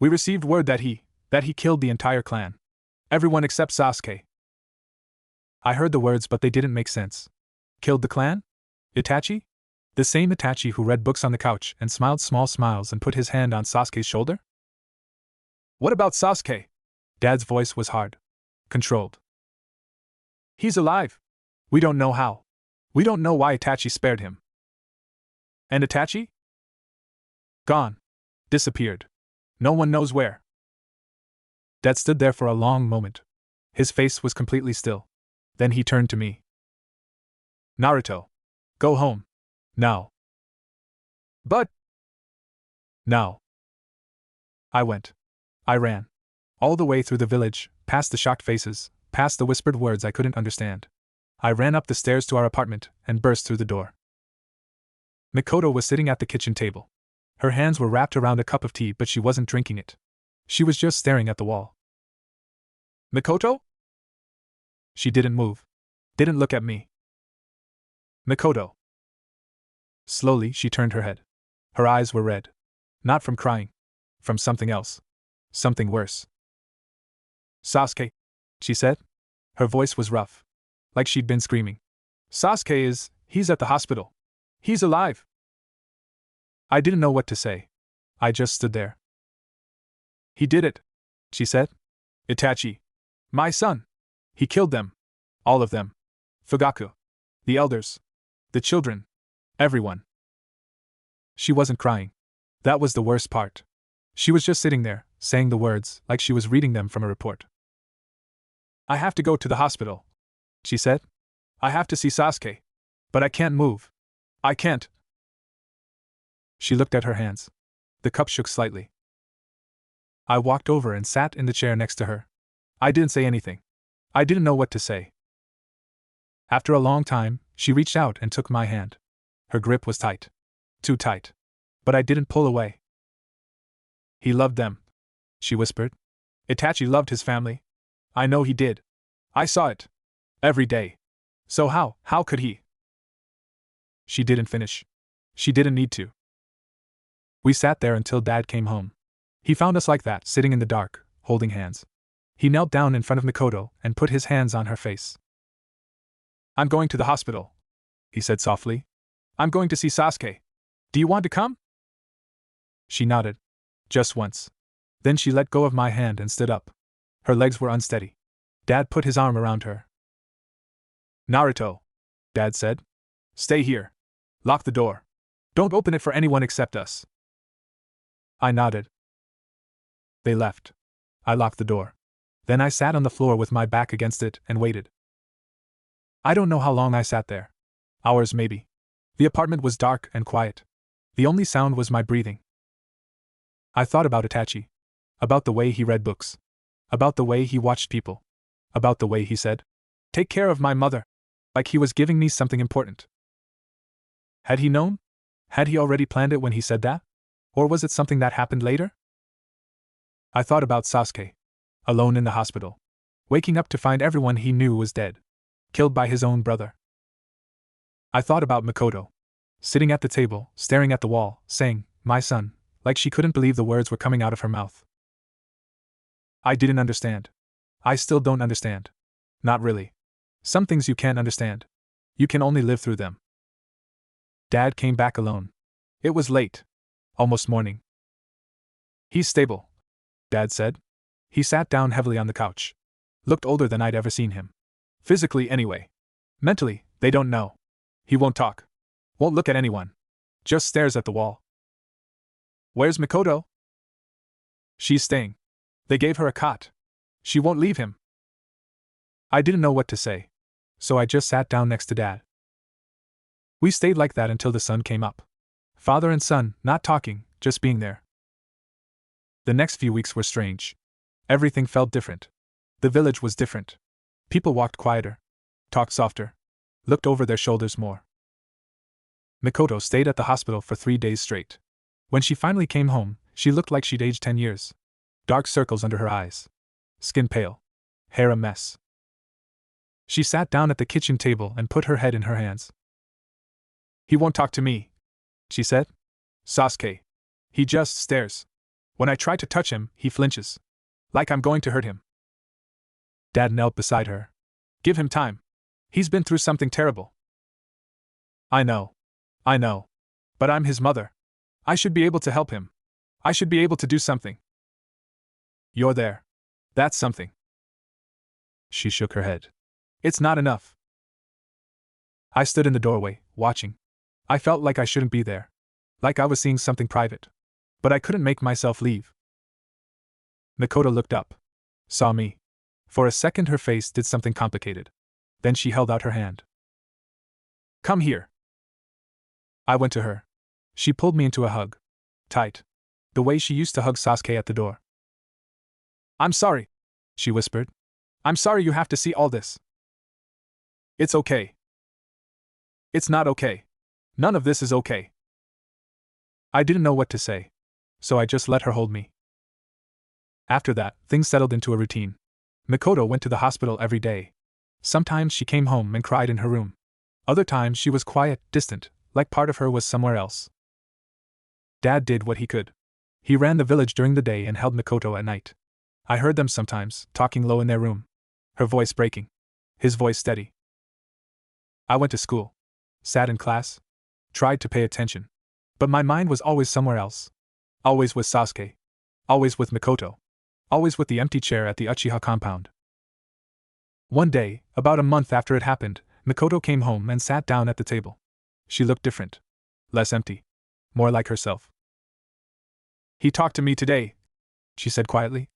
We received word that he killed the entire clan. Everyone except Sasuke." I heard the words, but they didn't make sense. Killed the clan? Itachi? The same Itachi who read books on the couch and smiled small smiles and put his hand on Sasuke's shoulder? "What about Sasuke?" Dad's voice was hard. Controlled. "He's alive. We don't know how. We don't know why Itachi spared him." "And Itachi?" "Gone. Disappeared. No one knows where." Dad stood there for a long moment. His face was completely still. Then he turned to me. "Naruto. Go home. Now." "But..." "Now." I went. I ran. All the way through the village, past the shocked faces, past the whispered words I couldn't understand. I ran up the stairs to our apartment and burst through the door. Mikoto was sitting at the kitchen table. Her hands were wrapped around a cup of tea, but she wasn't drinking it. She was just staring at the wall. "Mikoto?" She didn't move. Didn't look at me. "Mikoto." Slowly, she turned her head. Her eyes were red. Not from crying. From something else. Something worse. "Sasuke," she said. Her voice was rough. Like she'd been screaming. He's at the hospital. He's alive." I didn't know what to say. I just stood there. "He did it," she said. "Itachi. My son. He killed them. All of them. Fugaku. The elders. The children. Everyone." She wasn't crying. That was the worst part. She was just sitting there, saying the words like she was reading them from a report. "I have to go to the hospital," she said. "I have to see Sasuke. But I can't move. I can't." She looked at her hands. The cup shook slightly. I walked over and sat in the chair next to her. I didn't say anything. I didn't know what to say. After a long time, she reached out and took my hand. Her grip was tight. Too tight. But I didn't pull away. "He loved them," she whispered. "Itachi loved his family. I know he did. I saw it. Every day. So how could he?" She didn't finish. She didn't need to. We sat there until Dad came home. He found us like that, sitting in the dark, holding hands. He knelt down in front of Mikoto and put his hands on her face. "I'm going to the hospital," he said softly. "I'm going to see Sasuke. Do you want to come?" She nodded. Just once. Then she let go of my hand and stood up. Her legs were unsteady. Dad put his arm around her. "Naruto," Dad said. "Stay here. Lock the door. Don't open it for anyone except us." I nodded. They left. I locked the door. Then I sat on the floor with my back against it and waited. I don't know how long I sat there. Hours maybe. The apartment was dark and quiet. The only sound was my breathing. I thought about Itachi. About the way he read books. About the way he watched people. About the way he said, "Take care of my mother," like he was giving me something important. Had he known? Had he already planned it when he said that? Or was it something that happened later? I thought about Sasuke. Alone in the hospital. Waking up to find everyone he knew was dead. Killed by his own brother. I thought about Mikoto. Sitting at the table, staring at the wall, saying, "My son," like she couldn't believe the words were coming out of her mouth. I didn't understand. I still don't understand. Not really. Some things you can't understand. You can only live through them. Dad came back alone. It was late. Almost morning. "He's stable," Dad said. He sat down heavily on the couch. Looked older than I'd ever seen him. Physically, anyway. Mentally, they don't know. He won't talk. Won't look at anyone. Just stares at the wall. "Where's Mikoto?" "She's staying. They gave her a cot. She won't leave him." I didn't know what to say. So I just sat down next to Dad. We stayed like that until the sun came up. Father and son, not talking, just being there. The next few weeks were strange. Everything felt different. The village was different. People walked quieter. Talked softer. Looked over their shoulders more. Mikoto stayed at the hospital for 3 days straight. When she finally came home, she looked like she'd aged 10 years. Dark circles under her eyes. Skin pale. Hair a mess. She sat down at the kitchen table and put her head in her hands. "He won't talk to me," she said. "Sasuke. He just stares. When I try to touch him, he flinches. Like I'm going to hurt him." Dad knelt beside her. "Give him time. He's been through something terrible." I know. But I'm his mother. I should be able to help him. I should be able to do something." "You're there. That's something." She shook her head. "It's not enough." I stood in the doorway, watching. I felt like I shouldn't be there. Like I was seeing something private. But I couldn't make myself leave. Mikoto looked up. Saw me. For a second her face did something complicated. Then she held out her hand. "Come here." I went to her. She pulled me into a hug. Tight. The way she used to hug Sasuke at the door. "I'm sorry," she whispered. "I'm sorry you have to see all this." "It's okay." "It's not okay. None of this is okay." I didn't know what to say. So I just let her hold me. After that, things settled into a routine. Mikoto went to the hospital every day. Sometimes she came home and cried in her room. Other times she was quiet, distant, like part of her was somewhere else. Dad did what he could. He ran the village during the day and held Mikoto at night. I heard them sometimes, talking low in their room. Her voice breaking. His voice steady. I went to school. Sat in class. Tried to pay attention. But my mind was always somewhere else. Always with Sasuke. Always with Mikoto. Always with the empty chair at the Uchiha compound. One day, about a month after it happened, Mikoto came home and sat down at the table. She looked different. Less empty. More like herself. "He talked to me today," she said quietly.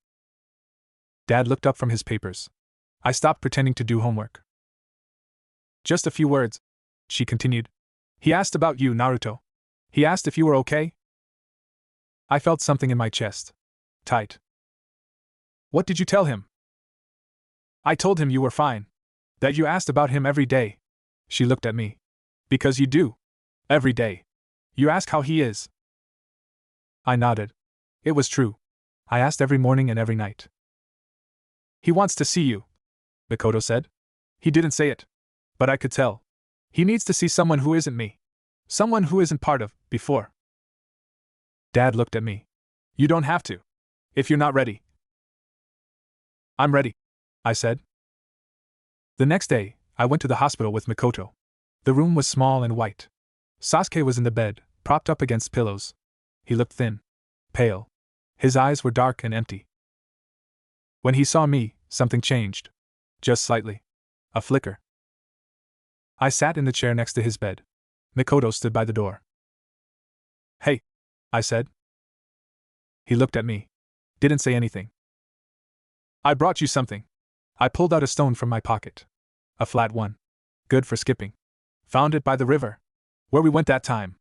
Dad looked up from his papers. I stopped pretending to do homework. "Just a few words," she continued. "He asked about you, Naruto. He asked if you were okay." I felt something in my chest. Tight. "What did you tell him?" "I told him you were fine. That you asked about him every day." She looked at me. "Because you do. Every day. You ask how he is." I nodded. It was true. I asked every morning and every night. "He wants to see you," Mikoto said. "He didn't say it. But I could tell. He needs to see someone who isn't me. Someone who isn't part of, before." Dad looked at me. "You don't have to. If you're not ready." "I'm ready," I said. The next day, I went to the hospital with Mikoto. The room was small and white. Sasuke was in the bed, propped up against pillows. He looked thin. Pale. His eyes were dark and empty. When he saw me, something changed. Just slightly. A flicker. I sat in the chair next to his bed. Mikoto stood by the door. "Hey," I said. He looked at me. Didn't say anything. I brought you something. I pulled out a stone from my pocket. A flat one. Good for skipping. Found it by the river. Where we went that time.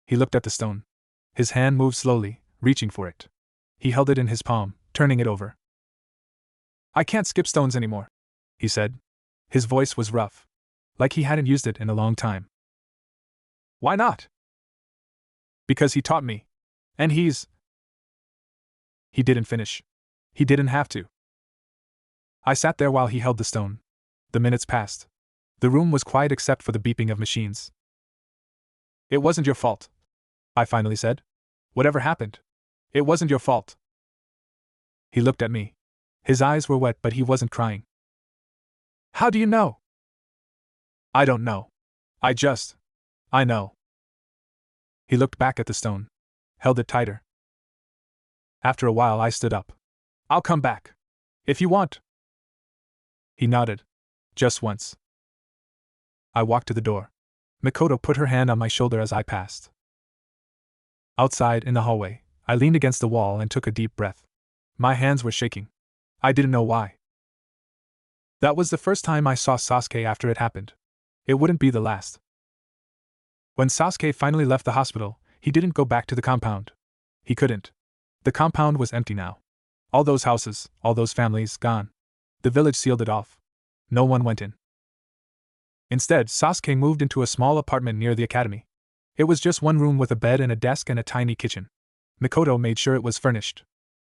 He looked at the stone. His hand moved slowly, reaching for it. He held it in his palm, turning it over. I can't skip stones anymore, he said. His voice was rough, like he hadn't used it in a long time. Why not? Because he taught me. And He didn't finish. He didn't have to. I sat there while he held the stone. The minutes passed. The room was quiet except for the beeping of machines. It wasn't your fault, I finally said. Whatever happened, it wasn't your fault. He looked at me. His eyes were wet, but he wasn't crying. How do you know? I don't know. I know. He looked back at the stone, held it tighter. After a while, I stood up. I'll come back. If you want. He nodded. Just once. I walked to the door. Mikoto put her hand on my shoulder as I passed. Outside, in the hallway, I leaned against the wall and took a deep breath. My hands were shaking. I didn't know why. That was the first time I saw Sasuke after it happened. It wouldn't be the last. When Sasuke finally left the hospital, he didn't go back to the compound. He couldn't. The compound was empty now. All those houses, all those families, gone. The village sealed it off. No one went in. Instead, Sasuke moved into a small apartment near the academy. It was just one room with a bed and a desk and a tiny kitchen. Mikoto made sure it was furnished.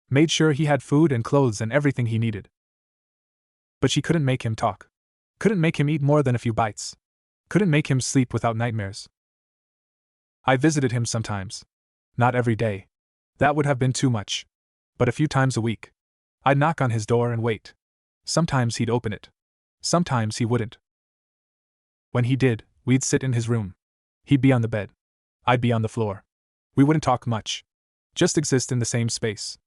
Made sure he had food and clothes and everything he needed. But she couldn't make him talk. Couldn't make him eat more than a few bites. Couldn't make him sleep without nightmares. I visited him sometimes. Not every day. That would have been too much. But a few times a week. I'd knock on his door and wait. Sometimes he'd open it. Sometimes he wouldn't. When he did, we'd sit in his room. He'd be on the bed. I'd be on the floor. We wouldn't talk much. Just exist in the same space.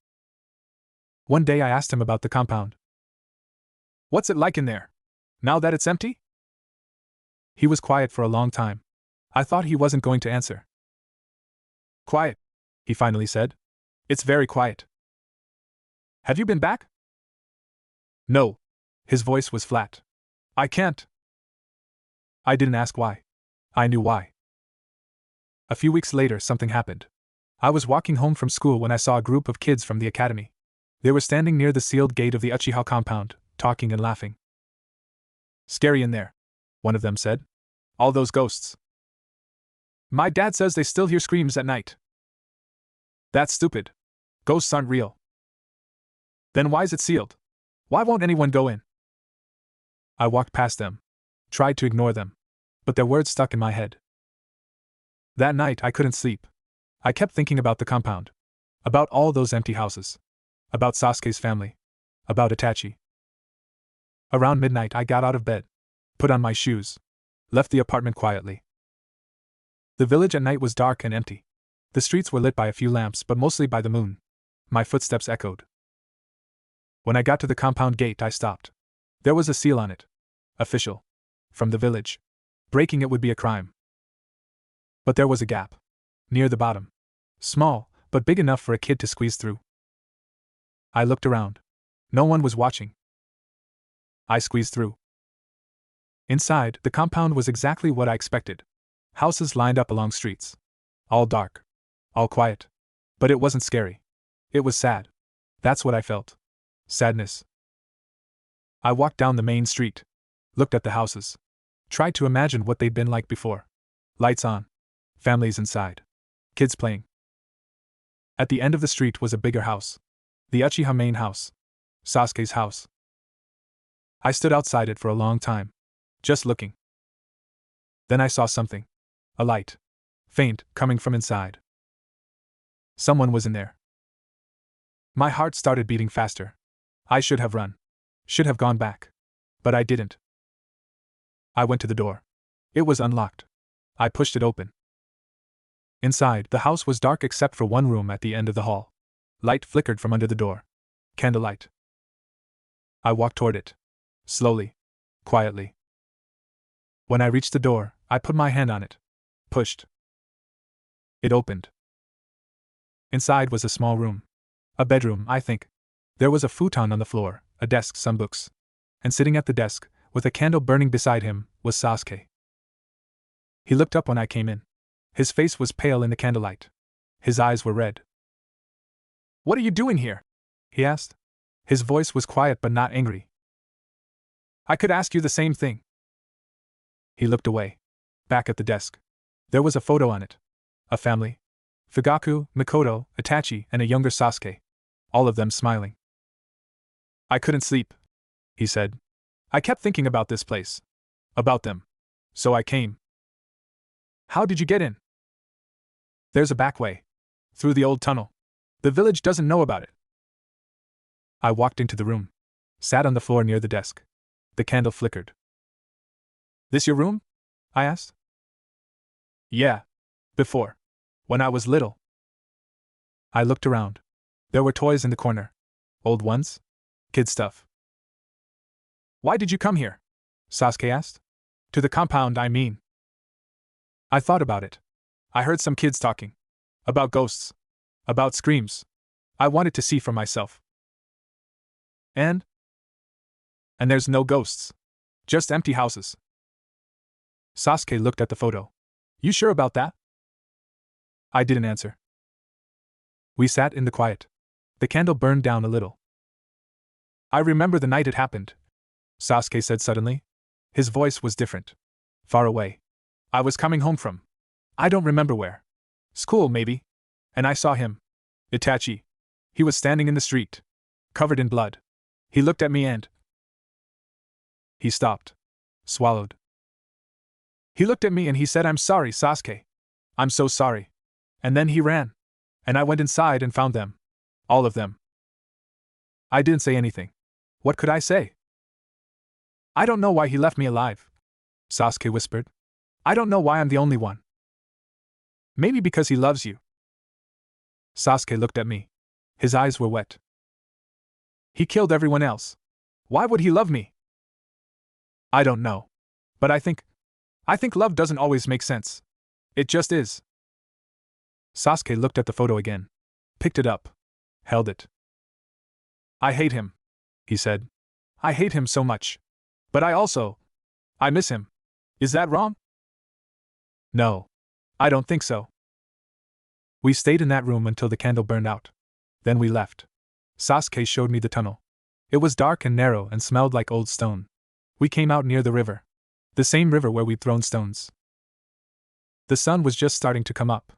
One day I asked him about the compound. What's it like in there, now that it's empty? He was quiet for a long time. I thought he wasn't going to answer. Quiet, he finally said. It's very quiet. Have you been back? No. His voice was flat. I can't. I didn't ask why. I knew why. A few weeks later, something happened. I was walking home from school when I saw a group of kids from the academy. They were standing near the sealed gate of the Uchiha compound, talking and laughing. Scary in there, one of them said. All those ghosts. My dad says they still hear screams at night. That's stupid. Ghosts aren't real. Then why's it sealed? Why won't anyone go in? I walked past them. Tried to ignore them. But their words stuck in my head. That night I couldn't sleep. I kept thinking about the compound. About all those empty houses. About Sasuke's family. About Itachi. Around midnight I got out of bed. Put on my shoes. Left the apartment quietly. The village at night was dark and empty. The streets were lit by a few lamps but mostly by the moon. My footsteps echoed. When I got to the compound gate I stopped. There was a seal on it. Official. From the village. Breaking it would be a crime. But there was a gap. Near the bottom. Small, but big enough for a kid to squeeze through. I looked around. No one was watching. I squeezed through. Inside, the compound was exactly what I expected. Houses lined up along streets. All dark. All quiet. But it wasn't scary. It was sad. That's what I felt. Sadness. I walked down the main street. Looked at the houses. Tried to imagine what they'd been like before. Lights on. Families inside. Kids playing. At the end of the street was a bigger house. The Uchiha main house. Sasuke's house. I stood outside it for a long time. Just looking. Then I saw something. A light. Faint, coming from inside. Someone was in there. My heart started beating faster. I should have run. Should have gone back. But I didn't. I went to the door. It was unlocked. I pushed it open. Inside, the house was dark except for one room at the end of the hall. Light flickered from under the door. Candlelight. I walked toward it. Slowly. Quietly. When I reached the door, I put my hand on it. Pushed. It opened. Inside was a small room. A bedroom, I think. There was a futon on the floor, a desk, some books. And sitting at the desk, with a candle burning beside him, was Sasuke. He looked up when I came in. His face was pale in the candlelight. His eyes were red. "What are you doing here?" he asked. His voice was quiet but not angry. "I could ask you the same thing." He looked away. Back at the desk. There was a photo on it. A family. Fugaku, Mikoto, Itachi, and a younger Sasuke. All of them smiling. "I couldn't sleep," he said. "I kept thinking about this place. About them. So I came." "How did you get in?" "There's a back way. Through the old tunnel. The village doesn't know about it." I walked into the room. Sat on the floor near the desk. The candle flickered. "This your room?" I asked. "Yeah. Before. When I was little." I looked around. There were toys in the corner. Old ones? Kid stuff. "Why did you come here?" Sasuke asked. "To the compound, I mean." I thought about it. I heard some kids talking. About ghosts. About screams. I wanted to see for myself. And there's no ghosts. Just empty houses. Sasuke looked at the photo. "You sure about that?" I didn't answer. We sat in the quiet. The candle burned down a little. "I remember the night it happened," Sasuke said suddenly. His voice was different. "Far away. I was coming home from. I don't remember where. School, maybe. And I saw him. Itachi. He was standing in the street. Covered in blood. He looked at me and..." He stopped. Swallowed. "He looked at me and he said, 'I'm sorry, Sasuke. I'm so sorry.' And then he ran. And I went inside and found them. All of them." I didn't say anything. What could I say? "I don't know why he left me alive," Sasuke whispered. "I don't know why I'm the only one." "Maybe because he loves you." Sasuke looked at me. His eyes were wet. "He killed everyone else. Why would he love me?" "I don't know. But I think love doesn't always make sense. It just is." Sasuke looked at the photo again. Picked it up. Held it. "I hate him," he said. "I hate him so much. But I miss him. Is that wrong?" "No. I don't think so." We stayed in that room until the candle burned out. Then we left. Sasuke showed me the tunnel. It was dark and narrow and smelled like old stone. We came out near the river. The same river where we'd thrown stones. The sun was just starting to come up.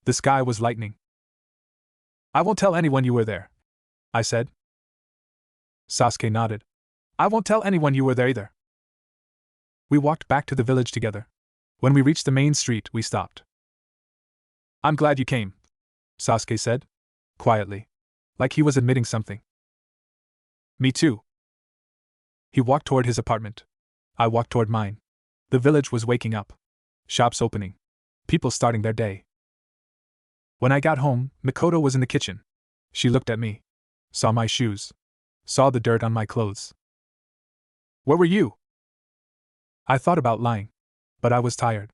The sky was lightening. "I won't tell anyone you were there," I said. Sasuke nodded. "I won't tell anyone you were there either." We walked back to the village together. When we reached the main street, we stopped. "I'm glad you came," Sasuke said. Quietly. Like he was admitting something. "Me too." He walked toward his apartment. I walked toward mine. The village was waking up. Shops opening. People starting their day. When I got home, Mikoto was in the kitchen. She looked at me. Saw my shoes. Saw the dirt on my clothes. "Where were you?" I thought about lying. But I was tired.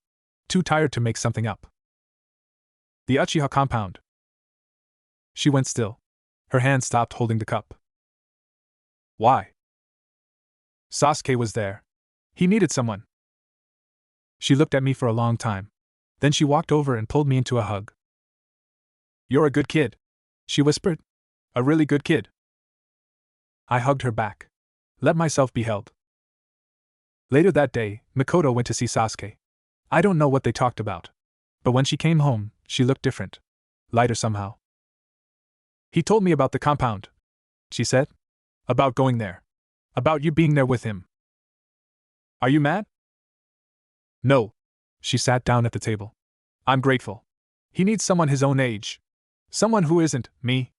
Too tired to make something up. "The Uchiha compound." She went still. Her hand stopped holding the cup. "Why?" "Sasuke was there. He needed someone." She looked at me for a long time. Then she walked over and pulled me into a hug. "You're a good kid," she whispered. "A really good kid." I hugged her back. Let myself be held. Later that day, Mikoto went to see Sasuke. I don't know what they talked about. But when she came home, she looked different. Lighter somehow. "He told me about the compound," she said. "About going there. About you being there with him. Are you mad?" "No." She sat down at the table. "I'm grateful. He needs someone his own age. Someone who isn't me.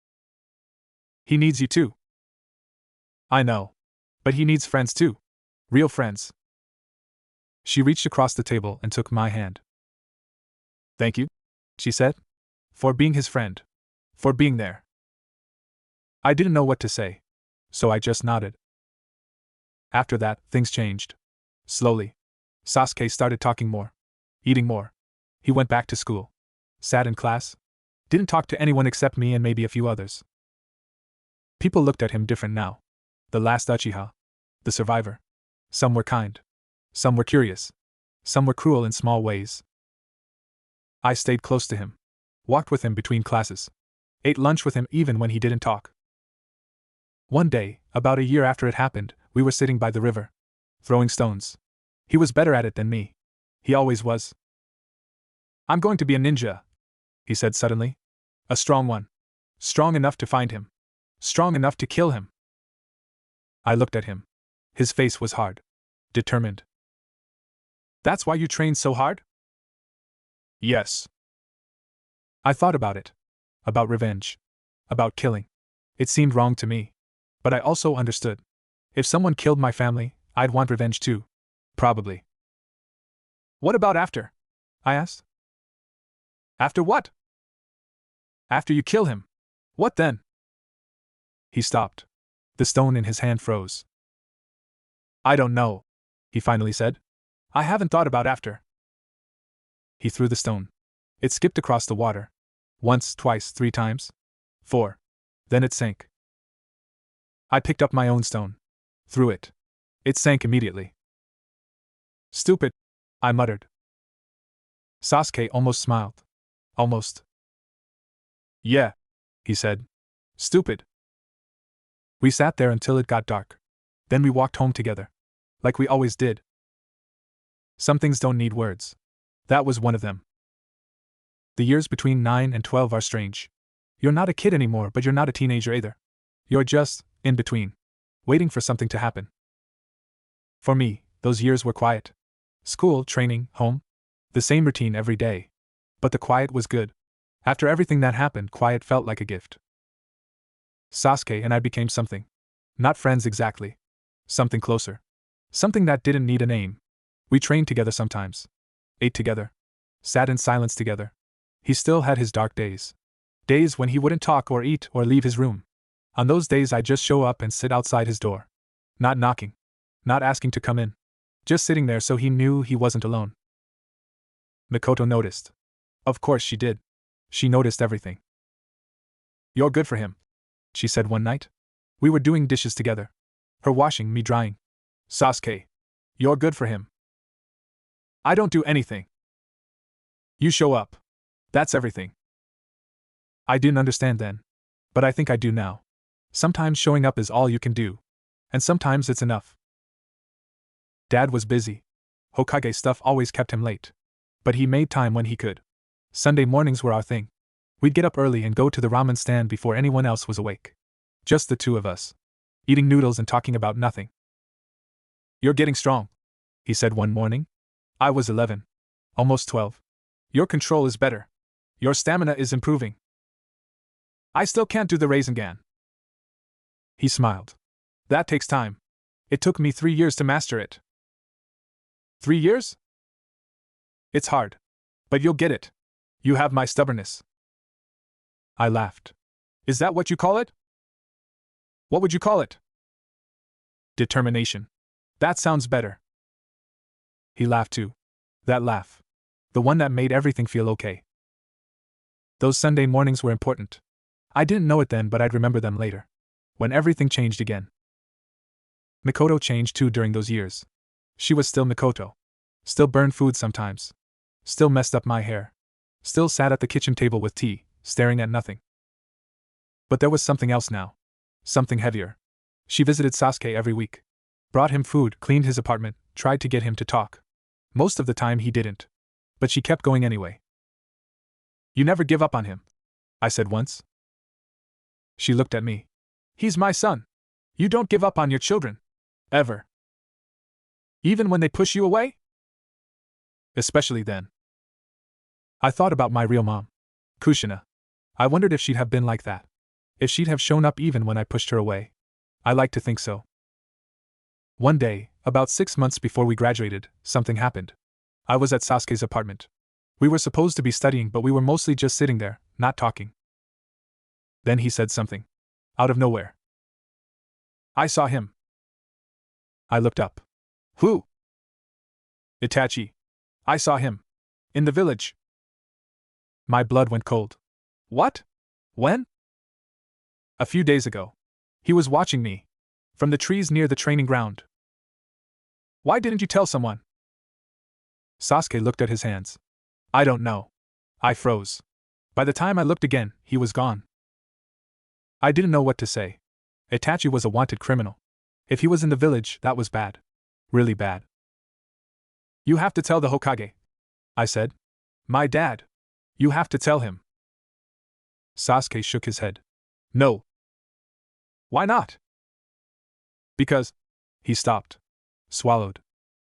He needs you too." "I know. But he needs friends too. Real friends." She reached across the table and took my hand. "Thank you," she said. "For being his friend. For being there." I didn't know what to say. So I just nodded. After that, things changed. Slowly. Sasuke started talking more. Eating more. He went back to school. Sat in class. Didn't talk to anyone except me and maybe a few others. People looked at him different now. The last Uchiha. The survivor. Some were kind. Some were curious. Some were cruel in small ways. I stayed close to him. Walked with him between classes. Ate lunch with him even when he didn't talk. One day, about a year after it happened, we were sitting by the river. Throwing stones. He was better at it than me. He always was. "I'm going to be a ninja," he said suddenly. "A strong one. Strong enough to find him. Strong enough to kill him." I looked at him. His face was hard. Determined. "That's why you trained so hard?" "Yes." I thought about it. About revenge. About killing. It seemed wrong to me. But I also understood. If someone killed my family, I'd want revenge too. Probably. "What about after?" I asked. "After what?" "After you kill him. What then?" He stopped. The stone in his hand froze. "I don't know," he finally said. "I haven't thought about after." He threw the stone. It skipped across the water. Once, twice, 3 times. 4. Then it sank. I picked up my own stone. Threw it. It sank immediately. "Stupid," I muttered. Sasuke almost smiled. Almost. "Yeah," he said. "Stupid." We sat there until it got dark. Then we walked home together. Like we always did. Some things don't need words. That was one of them. The years between 9 and 12 are strange. You're not a kid anymore, but you're not a teenager either. You're just in between, waiting for something to happen. For me, those years were quiet. School, training, home. The same routine every day. But the quiet was good. After everything that happened, quiet felt like a gift. Sasuke and I became something. Not friends exactly. Something closer. Something that didn't need a name. We trained together sometimes. Ate together. Sat in silence together. He still had his dark days. Days when he wouldn't talk or eat or leave his room. On those days I'd just show up and sit outside his door. Not knocking. Not asking to come in. Just sitting there so he knew he wasn't alone. Mikoto noticed. Of course she did. She noticed everything. "You're good for him," she said one night. We were doing dishes together. Her washing, me drying. "Sasuke, you're good for him." "I don't do anything." "You show up. That's everything." I didn't understand then. But I think I do now. Sometimes showing up is all you can do. And sometimes it's enough. Dad was busy. Hokage stuff always kept him late. But he made time when he could. Sunday mornings were our thing. We'd get up early and go to the ramen stand before anyone else was awake. Just the two of us. Eating noodles and talking about nothing. "You're getting strong," he said one morning. I was 11. Almost 12. "Your control is better. Your stamina is improving." "I still can't do the Rasengan." He smiled. "That takes time. It took me 3 years to master it." 3 years? "It's hard. But you'll get it. You have my stubbornness." I laughed. "Is that what you call it?" "What would you call it?" "Determination. That sounds better." He laughed too. That laugh. The one that made everything feel okay. Those Sunday mornings were important. I didn't know it then, but I'd remember them later. When everything changed again. Mikoto changed too during those years. She was still Mikoto. Still burned food sometimes. Still messed up my hair. Still sat at the kitchen table with tea, staring at nothing. But there was something else now. Something heavier. She visited Sasuke every week. Brought him food, cleaned his apartment, tried to get him to talk. Most of the time he didn't. But she kept going anyway. "You never give up on him," I said once. She looked at me. "He's my son. You don't give up on your children. Ever. Even when they push you away?" "Especially then." I thought about my real mom. Kushina. I wondered if she'd have been like that. If she'd have shown up even when I pushed her away. I like to think so. One day, about 6 months before we graduated, something happened. I was at Sasuke's apartment. We were supposed to be studying, but we were mostly just sitting there, not talking. Then he said something. Out of nowhere. "I saw him." I looked up. "Who?" "Itachi. I saw him. In the village." My blood went cold. "What? When?" "A few days ago." He was watching me. From the trees near the training ground. Why didn't you tell someone? Sasuke looked at his hands. I don't know. I froze. By the time I looked again, he was gone. I didn't know what to say. Itachi was a wanted criminal. If he was in the village, that was bad. Really bad. You have to tell the Hokage, I said. My dad. You have to tell him. Sasuke shook his head. No. Why not? Because. He stopped. Swallowed.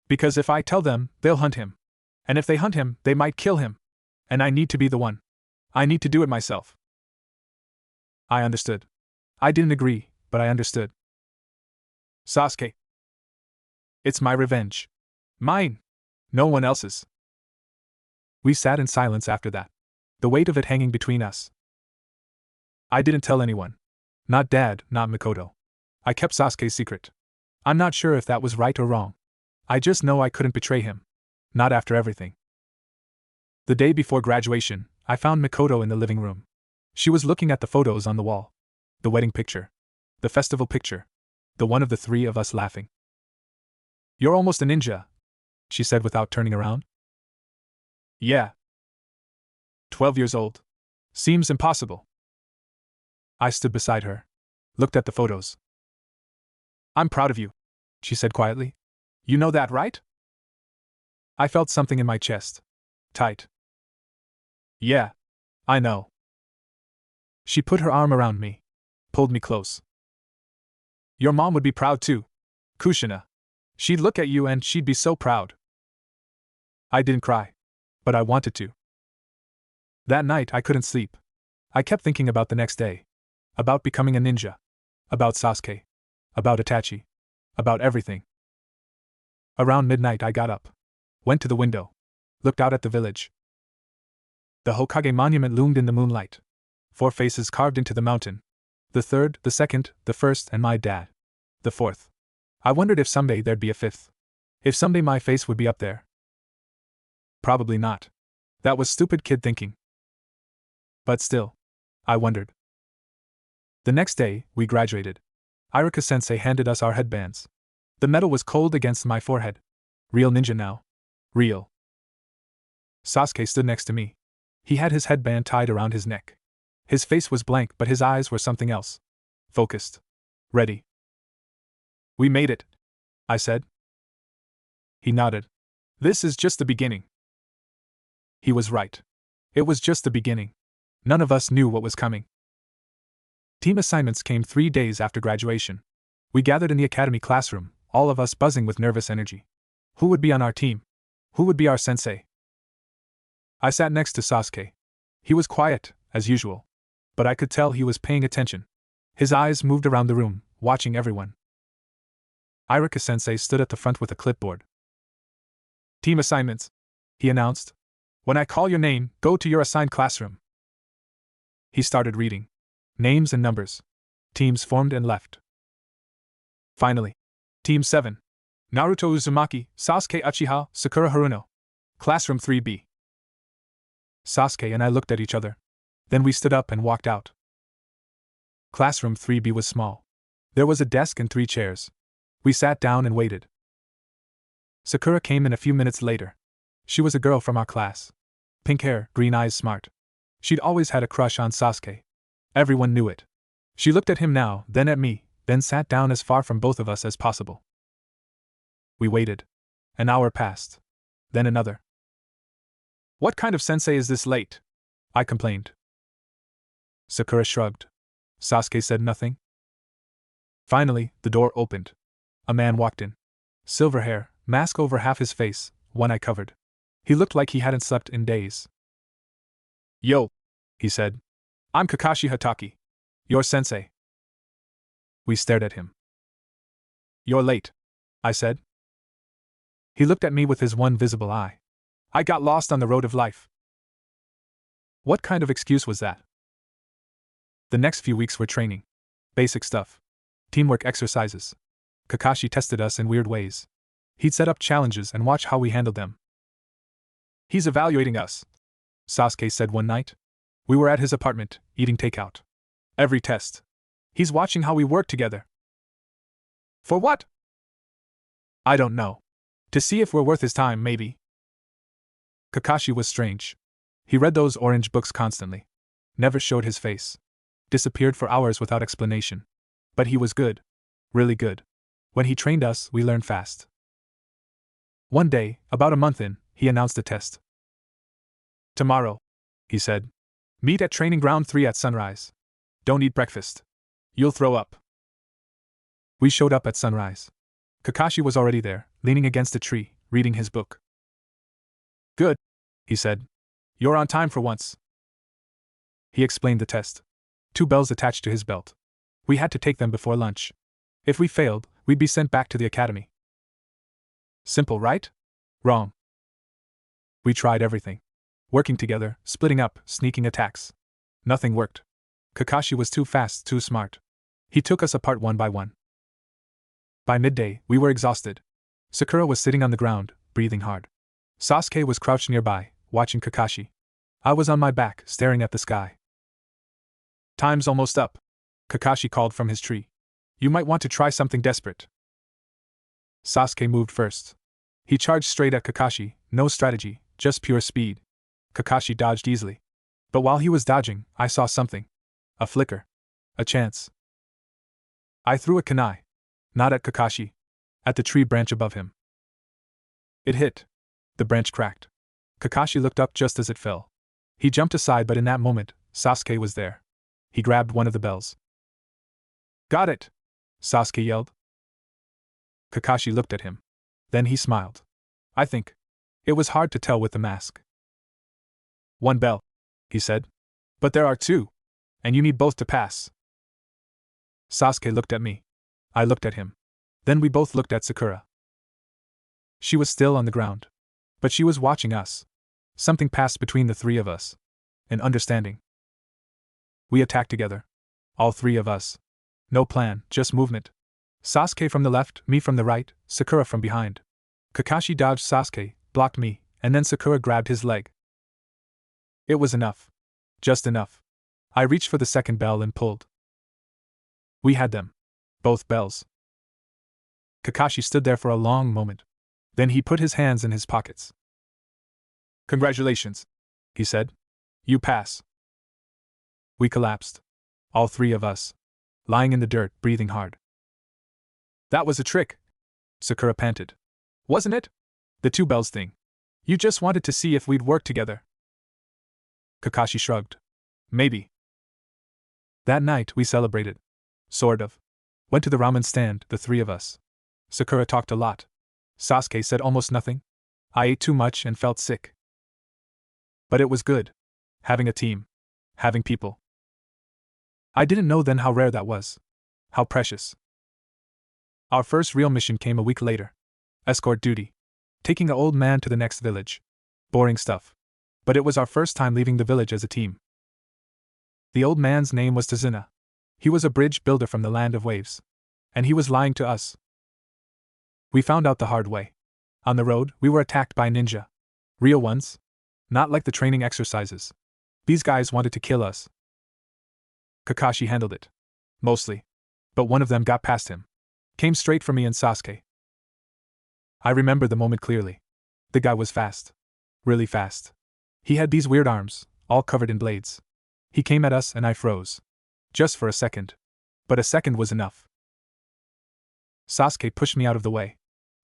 Because if I tell them, they'll hunt him. And if they hunt him, they might kill him. And I need to be the one. I need to do it myself. I understood. I didn't agree, but I understood. Sasuke. It's my revenge. Mine. No one else's. We sat in silence after that, the weight of it hanging between us. I didn't tell anyone. Not Dad, not Mikoto. I kept Sasuke's secret. I'm not sure if that was right or wrong. I just know I couldn't betray him. Not after everything. The day before graduation, I found Mikoto in the living room. She was looking at the photos on the wall. The wedding picture. The festival picture. The one of the three of us laughing. You're almost a ninja, she said without turning around. Yeah. 12 years old. Seems impossible. I stood beside her. Looked at the photos. I'm proud of you, she said quietly. You know that, right? I felt something in my chest. Tight. Yeah. I know. She put her arm around me. Pulled me close. Your mom would be proud too, Kushina. She'd look at you and she'd be so proud. I didn't cry. But I wanted to. That night I couldn't sleep. I kept thinking about the next day. About becoming a ninja. About Sasuke. About Itachi. About everything. Around midnight I got up. Went to the window. Looked out at the village. The Hokage monument loomed in the moonlight. 4 faces carved into the mountain. The third, the second, the first, and my dad. The fourth. I wondered if someday there'd be a fifth. If someday my face would be up there. Probably not. That was stupid kid thinking. But still. I wondered. The next day, we graduated. Iruka-sensei handed us our headbands. The metal was cold against my forehead. Real ninja now. Real. Sasuke stood next to me. He had his headband tied around his neck. His face was blank, but his eyes were something else. Focused. Ready. We made it, I said. He nodded. This is just the beginning. He was right. It was just the beginning. None of us knew what was coming. Team assignments came 3 days after graduation. We gathered in the academy classroom, all of us buzzing with nervous energy. Who would be on our team? Who would be our sensei? I sat next to Sasuke. He was quiet, as usual. But I could tell he was paying attention. His eyes moved around the room, watching everyone. Iruka-sensei stood at the front with a clipboard. Team assignments, he announced. When I call your name, go to your assigned classroom. He started reading. Names and numbers. Teams formed and left. Finally. Team 7. Naruto Uzumaki, Sasuke Uchiha, Sakura Haruno. Classroom 3B. Sasuke and I looked at each other. Then we stood up and walked out. Classroom 3B was small. There was a desk and 3 chairs. We sat down and waited. Sakura came in a few minutes later. She was a girl from our class. Pink hair, green eyes, smart. She'd always had a crush on Sasuke. Everyone knew it. She looked at him now, then at me, then sat down as far from both of us as possible. We waited. An hour passed. Then another. What kind of sensei is this late? I complained. Sakura shrugged. Sasuke said nothing. Finally, the door opened. A man walked in. Silver hair, mask over half his face, one eye covered. He looked like he hadn't slept in days. Yo, he said. I'm Kakashi Hatake. Your sensei. We stared at him. You're late, I said. He looked at me with his one visible eye. I got lost on the road of life. What kind of excuse was that? The next few weeks were training. Basic stuff. Teamwork exercises. Kakashi tested us in weird ways. He'd set up challenges and watch how we handled them. He's evaluating us, Sasuke said one night. We were at his apartment, eating takeout. Every test. He's watching how we work together. For what? I don't know. To see if we're worth his time, maybe. Kakashi was strange. He read those orange books constantly. Never showed his face. Disappeared for hours without explanation. But he was good. Really good. When he trained us, we learned fast. One day, about a month in, he announced a test. Tomorrow, he said. Meet at training ground 3 at sunrise. Don't eat breakfast. You'll throw up. We showed up at sunrise. Kakashi was already there, leaning against a tree, reading his book. Good, he said. You're on time for once. He explained the test. 2 bells attached to his belt. We had to take them before lunch. If we failed, we'd be sent back to the academy. Simple, right? Wrong. We tried everything. Working together, splitting up, sneaking attacks. Nothing worked. Kakashi was too fast, too smart. He took us apart one by one. By midday, we were exhausted. Sakura was sitting on the ground, breathing hard. Sasuke was crouched nearby, watching Kakashi. I was on my back, staring at the sky. Time's almost up. Kakashi called from his tree. You might want to try something desperate. Sasuke moved first. He charged straight at Kakashi, no strategy, just pure speed. Kakashi dodged easily. But while he was dodging, I saw something. A flicker. A chance. I threw a kunai. Not at Kakashi. At the tree branch above him. It hit. The branch cracked. Kakashi looked up just as it fell. He jumped aside, but in that moment, Sasuke was there. He grabbed one of the bells. Got it! Sasuke yelled. Kakashi looked at him. Then he smiled. I think. It was hard to tell with the mask. 1 bell, he said. But there are 2. And you need both to pass. Sasuke looked at me. I looked at him. Then we both looked at Sakura. She was still on the ground. But she was watching us. Something passed between the 3 of us. An understanding. We attacked together. All 3 of us. No plan, just movement. Sasuke from the left, me from the right, Sakura from behind. Kakashi dodged Sasuke, blocked me, and then Sakura grabbed his leg. It was enough. Just enough. I reached for the 2nd bell and pulled. We had them. Both bells. Kakashi stood there for a long moment. Then he put his hands in his pockets. Congratulations, he said. You pass. We collapsed. All 3 of us. Lying in the dirt, breathing hard. That was a trick, Sakura panted. Wasn't it? The 2 bells thing. You just wanted to see if we'd work together. Kakashi shrugged. Maybe. That night we celebrated. Sort of. Went to the ramen stand, the 3 of us. Sakura talked a lot. Sasuke said almost nothing. I ate too much and felt sick. But it was good. Having a team. Having people. I didn't know then how rare that was. How precious. Our first real mission came a week later. Escort duty. Taking an old man to the next village. Boring stuff. But it was our first time leaving the village as a team. The old man's name was Tazuna. He was a bridge builder from the land of waves. And he was lying to us. We found out the hard way. On the road, we were attacked by ninja. Real ones. Not like the training exercises. These guys wanted to kill us. Kakashi handled it. Mostly. But one of them got past him. Came straight for me and Sasuke. I remember the moment clearly. The guy was fast. Really fast. He had these weird arms, all covered in blades. He came at us and I froze. Just for a second. But a second was enough. Sasuke pushed me out of the way.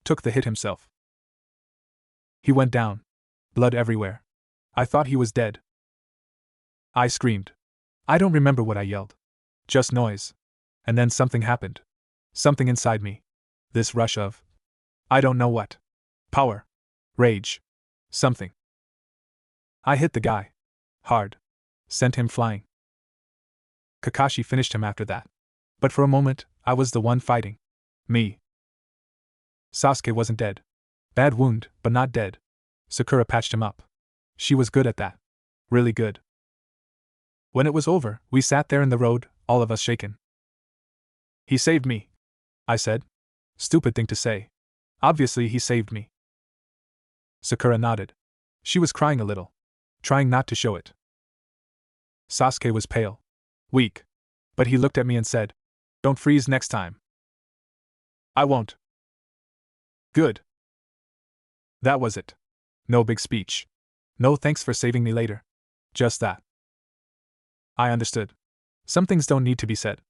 Took the hit himself. He went down. Blood everywhere. I thought he was dead. I screamed. I don't remember what I yelled. Just noise. And then something happened. Something inside me. This rush of... I don't know what. Power. Rage. Something. I hit the guy. Hard. Sent him flying. Kakashi finished him after that. But for a moment, I was the one fighting. Me. Sasuke wasn't dead. Bad wound, but not dead. Sakura patched him up. She was good at that. Really good. When it was over, we sat there in the road, all of us shaken. He saved me, I said. Stupid thing to say. Obviously he saved me. Sakura nodded. She was crying a little. Trying not to show it. Sasuke was pale. Weak. But he looked at me and said, Don't freeze next time. I won't. Good. That was it. No big speech. No thanks for saving me later. Just that. I understood. Some things don't need to be said.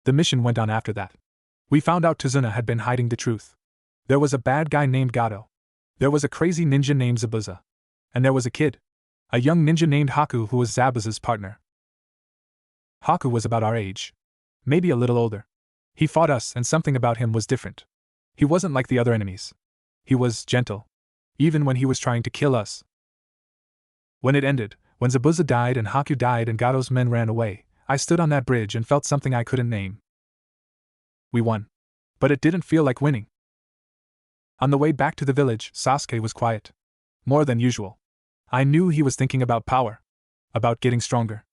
The mission went on after that. We found out Tazuna had been hiding the truth. There was a bad guy named Gato. There was a crazy ninja named Zabuza. And there was a kid. A young ninja named Haku who was Zabuza's partner. Haku was about our age. Maybe a little older. He fought us, and something about him was different. He wasn't like the other enemies. He was gentle. Even when he was trying to kill us. When it ended, when Zabuza died and Haku died and Gato's men ran away, I stood on that bridge and felt something I couldn't name. We won. But it didn't feel like winning. On the way back to the village, Sasuke was quiet. More than usual. I knew he was thinking about power. About getting stronger.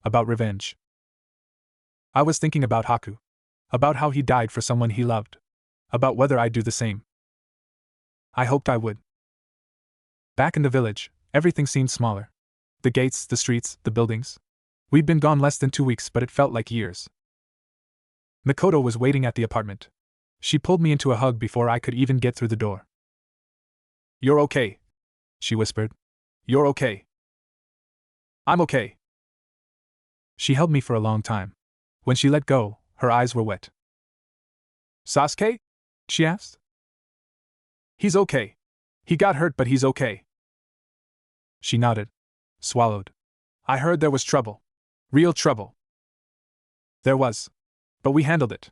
About revenge. I was thinking about Haku. About how he died for someone he loved. About whether I'd do the same. I hoped I would. Back in the village, everything seemed smaller. The gates, the streets, the buildings. We'd been gone less than 2 weeks, but it felt like years. Mikoto was waiting at the apartment. She pulled me into a hug before I could even get through the door. "You're okay," she whispered. "You're okay." "I'm okay." She held me for a long time. When she let go, her eyes were wet. "Sasuke?" she asked. "He's okay. He got hurt, but he's okay." She nodded. Swallowed. "I heard there was trouble. Real trouble." "There was. But we handled it."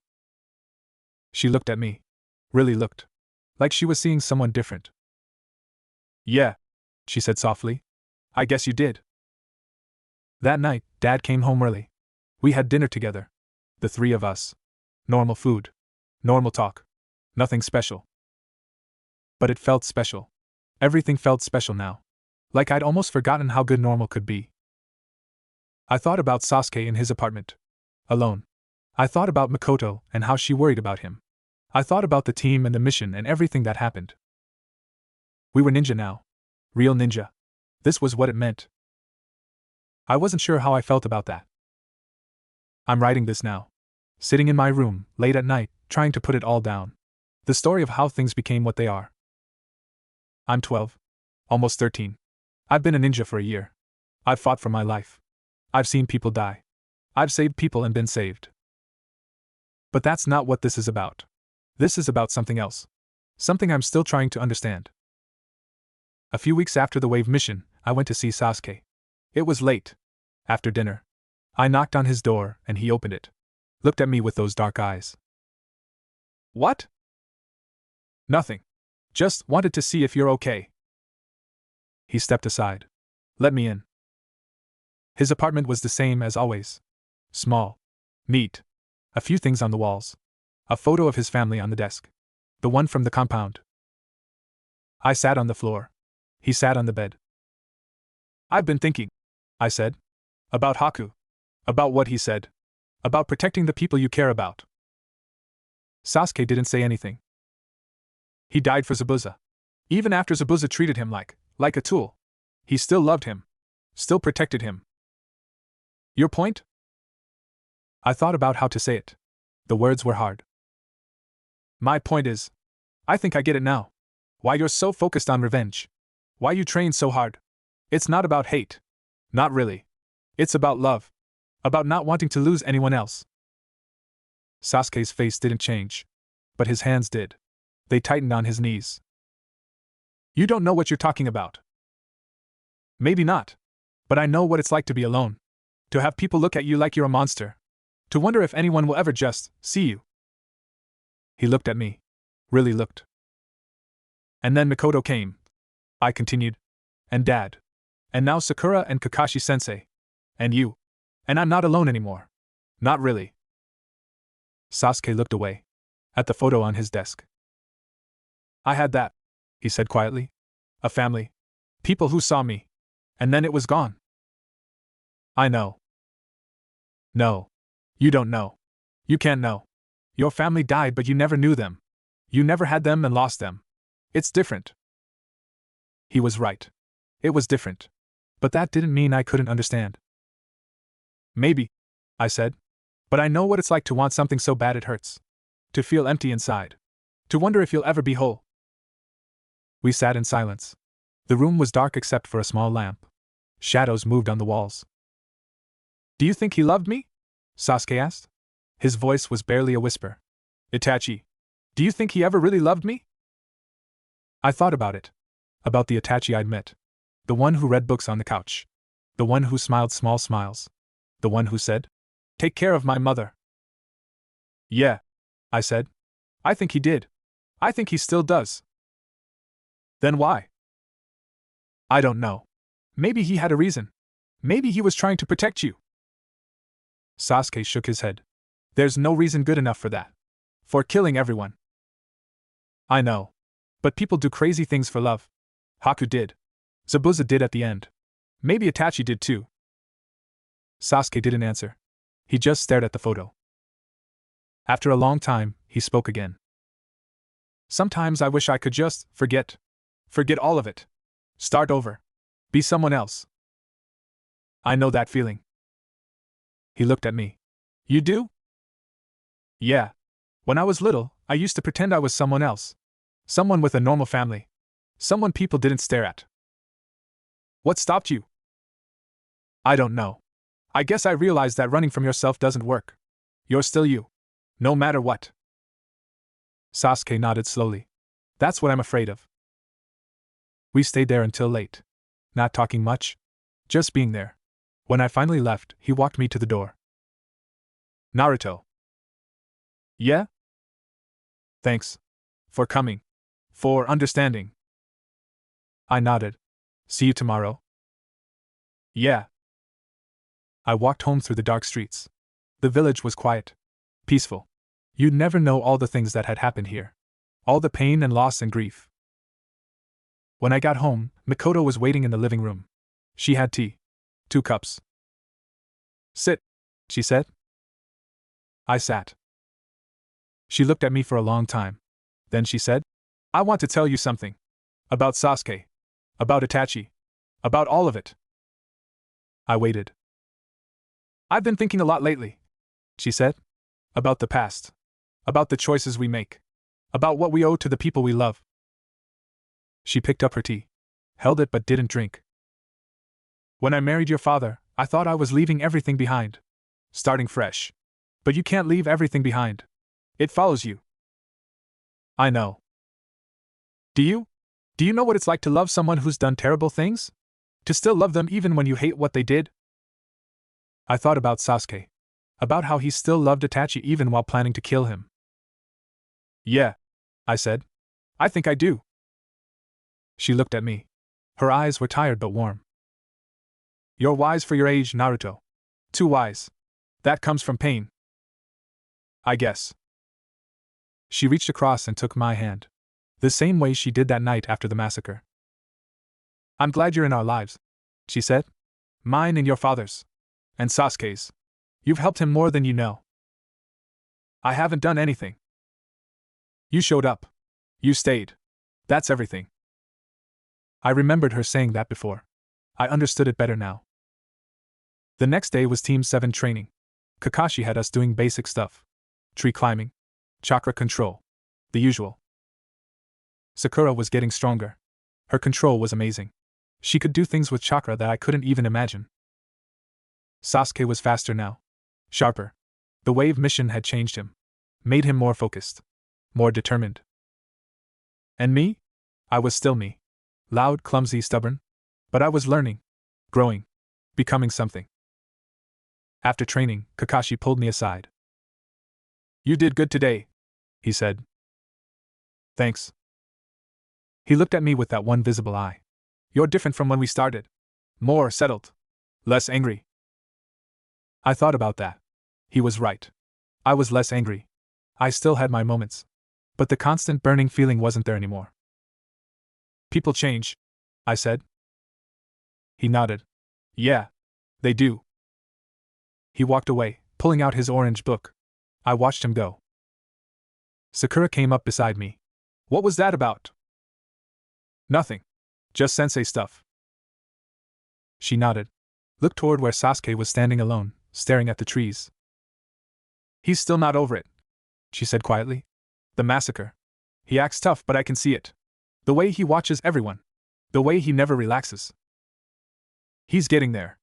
She looked at me. Really looked. Like she was seeing someone different. "Yeah," she said softly. "I guess you did." That night, Dad came home early. We had dinner together. The three of us. Normal food. Normal talk. Nothing special. But it felt special. Everything felt special now. Like I'd almost forgotten how good normal could be. I thought about Sasuke in his apartment. Alone. I thought about Mikoto and how she worried about him. I thought about the team and the mission and everything that happened. We were ninja now. Real ninja. This was what it meant. I wasn't sure how I felt about that. I'm writing this now. Sitting in my room, late at night, trying to put it all down. The story of how things became what they are. I'm 12. Almost 13. I've been a ninja for a year. I've fought for my life. I've seen people die. I've saved people and been saved. But that's not what this is about. This is about something else. Something I'm still trying to understand. A few weeks after the Wave mission, I went to see Sasuke. It was late. After dinner. I knocked on his door, and he opened it. Looked at me with those dark eyes. "What?" "Nothing. Just wanted to see if you're okay." He stepped aside. "Let me in." His apartment was the same as always. Small. Neat. A few things on the walls. A photo of his family on the desk. The one from the compound. I sat on the floor. He sat on the bed. "I've been thinking," I said. "About Haku. About what he said. About protecting the people you care about." Sasuke didn't say anything. He died for Zabuza. Even after Zabuza treated him like a tool. He still loved him. Still protected him. "Your point?" I thought about how to say it. The words were hard. "My point is, I think I get it now. Why you're so focused on revenge. Why you train so hard. It's not about hate. Not really. It's about love. About not wanting to lose anyone else." Sasuke's face didn't change. But his hands did. They tightened on his knees. "You don't know what you're talking about." "Maybe not. But I know what it's like to be alone. To have people look at you like you're a monster. To wonder if anyone will ever just see you." He looked at me. Really looked. "And then Mikoto came," I continued. "And Dad. And now Sakura and Kakashi-sensei. And you. And I'm not alone anymore. Not really." Sasuke looked away. At the photo on his desk. "I had that," he said quietly. "A family. People who saw me. And then it was gone." "I know." "No. You don't know. You can't know. Your family died, but you never knew them. You never had them and lost them. It's different." He was right. It was different. But that didn't mean I couldn't understand. "Maybe," I said. But I know what it's like to want something so bad it hurts. To feel empty inside. To wonder if you'll ever be whole. We sat in silence. The room was dark except for a small lamp. Shadows moved on the walls. Do you think he loved me? Sasuke asked. His voice was barely a whisper. Itachi. Do you think he ever really loved me? I thought about it. About the Itachi I'd met. The one who read books on the couch. The one who smiled small smiles. The one who said, "Take care of my mother." Yeah, I said. I think he did. I think he still does. Then why? I don't know. Maybe he had a reason. Maybe he was trying to protect you. Sasuke shook his head. There's no reason good enough for that. For killing everyone. I know. But people do crazy things for love. Haku did. Zabuza did at the end. Maybe Itachi did too. Sasuke didn't answer. He just stared at the photo. After a long time, he spoke again. Sometimes I wish I could just forget. Forget all of it. Start over. Be someone else. I know that feeling. He looked at me. You do? Yeah. When I was little, I used to pretend I was someone else. Someone with a normal family. Someone people didn't stare at. What stopped you? I don't know. I guess I realized that running from yourself doesn't work. You're still you. No matter what. Sasuke nodded slowly. That's what I'm afraid of. We stayed there until late. Not talking much. Just being there. When I finally left, he walked me to the door. Naruto. Yeah? Thanks. For coming. For understanding. I nodded. See you tomorrow? Yeah. I walked home through the dark streets. The village was quiet. Peaceful. You'd never know all the things that had happened here. All the pain and loss and grief. When I got home, Mikoto was waiting in the living room. She had tea. 2 cups. Sit, she said. I sat. She looked at me for a long time. Then she said, I want to tell you something. About Sasuke. About Itachi. About all of it. I waited. I've been thinking a lot lately, she said. About the past. About the choices we make. About what we owe to the people we love. She picked up her tea. Held it but didn't drink. When I married your father, I thought I was leaving everything behind. Starting fresh. But you can't leave everything behind. It follows you. I know. Do you? Do you know what it's like to love someone who's done terrible things? To still love them even when you hate what they did? I thought about Sasuke. About how he still loved Itachi even while planning to kill him. Yeah, I said. I think I do. She looked at me. Her eyes were tired but warm. You're wise for your age, Naruto. Too wise. That comes from pain. I guess. She reached across and took my hand. The same way she did that night after the massacre. I'm glad you're in our lives, she said. Mine and your father's. And Sasuke's. You've helped him more than you know. I haven't done anything. You showed up. You stayed. That's everything. I remembered her saying that before. I understood it better now. The next day was Team 7 training. Kakashi had us doing basic stuff. Tree climbing. Chakra control. The usual. Sakura was getting stronger. Her control was amazing. She could do things with chakra that I couldn't even imagine. Sasuke was faster now. Sharper. The wave mission had changed him. Made him more focused. More determined. And me? I was still me. Loud, clumsy, stubborn. But I was learning. Growing. Becoming something. After training, Kakashi pulled me aside. You did good today, he said. Thanks. He looked at me with that one visible eye. You're different from when we started. More settled. Less angry. I thought about that. He was right. I was less angry. I still had my moments. But the constant burning feeling wasn't there anymore. People change, I said. He nodded. Yeah, they do. He walked away, pulling out his orange book. I watched him go. Sakura came up beside me. What was that about? Nothing. Just sensei stuff. She nodded. Looked toward where Sasuke was standing alone, staring at the trees. He's still not over it, she said quietly. The massacre. He acts tough, but I can see it. The way he watches everyone. The way he never relaxes. He's getting there.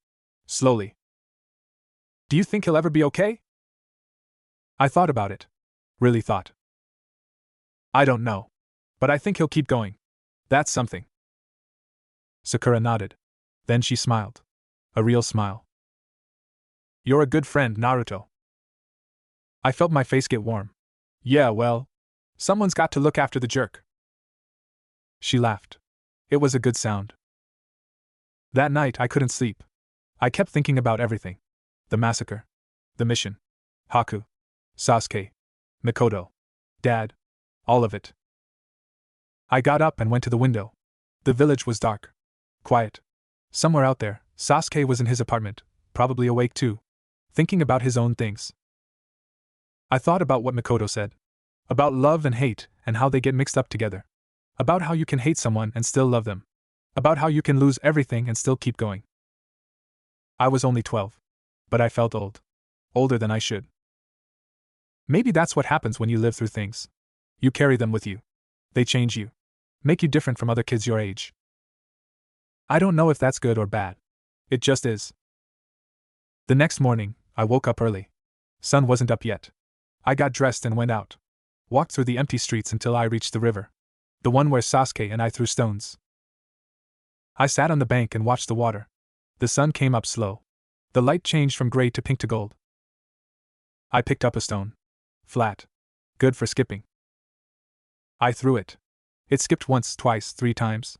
Slowly. Do you think he'll ever be okay? I thought about it. Really thought. I don't know. But I think he'll keep going. That's something. Sakura nodded. Then she smiled. A real smile. You're a good friend, Naruto. I felt my face get warm. Yeah, well, someone's got to look after the jerk. She laughed. It was a good sound. That night I couldn't sleep. I kept thinking about everything. The massacre. The mission. Haku. Sasuke. Mikoto. Dad. All of it. I got up and went to the window. The village was dark. Quiet. Somewhere out there, Sasuke was in his apartment, probably awake too, thinking about his own things. I thought about what Mikoto said. About love and hate, and how they get mixed up together. About how you can hate someone and still love them. About how you can lose everything and still keep going. I was only 12. But I felt old. Older than I should. Maybe that's what happens when you live through things. You carry them with you. They change you. Make you different from other kids your age. I don't know if that's good or bad. It just is. The next morning, I woke up early. Sun wasn't up yet. I got dressed and went out. Walked through the empty streets until I reached the river. The one where Sasuke and I threw stones. I sat on the bank and watched the water. The sun came up slow. The light changed from gray to pink to gold. I picked up a stone. Flat. Good for skipping. I threw it. It skipped once, twice, 3 times.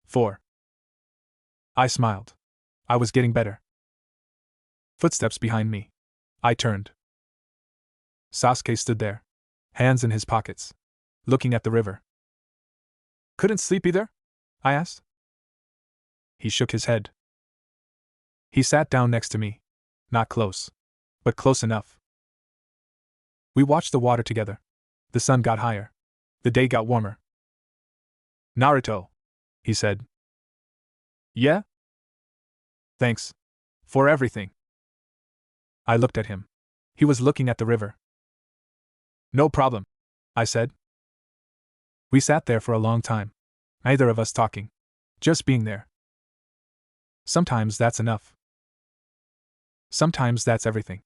4. I smiled. I was getting better. Footsteps behind me. I turned. Sasuke stood there, hands in his pockets, looking at the river. Couldn't sleep either? I asked. He shook his head. He sat down next to me. Not close, but close enough. We watched the water together. The sun got higher. The day got warmer. Naruto, he said. Yeah? Thanks. For everything. I looked at him. He was looking at the river. No problem, I said. We sat there for a long time. Neither of us talking. Just being there. Sometimes that's enough. Sometimes that's everything.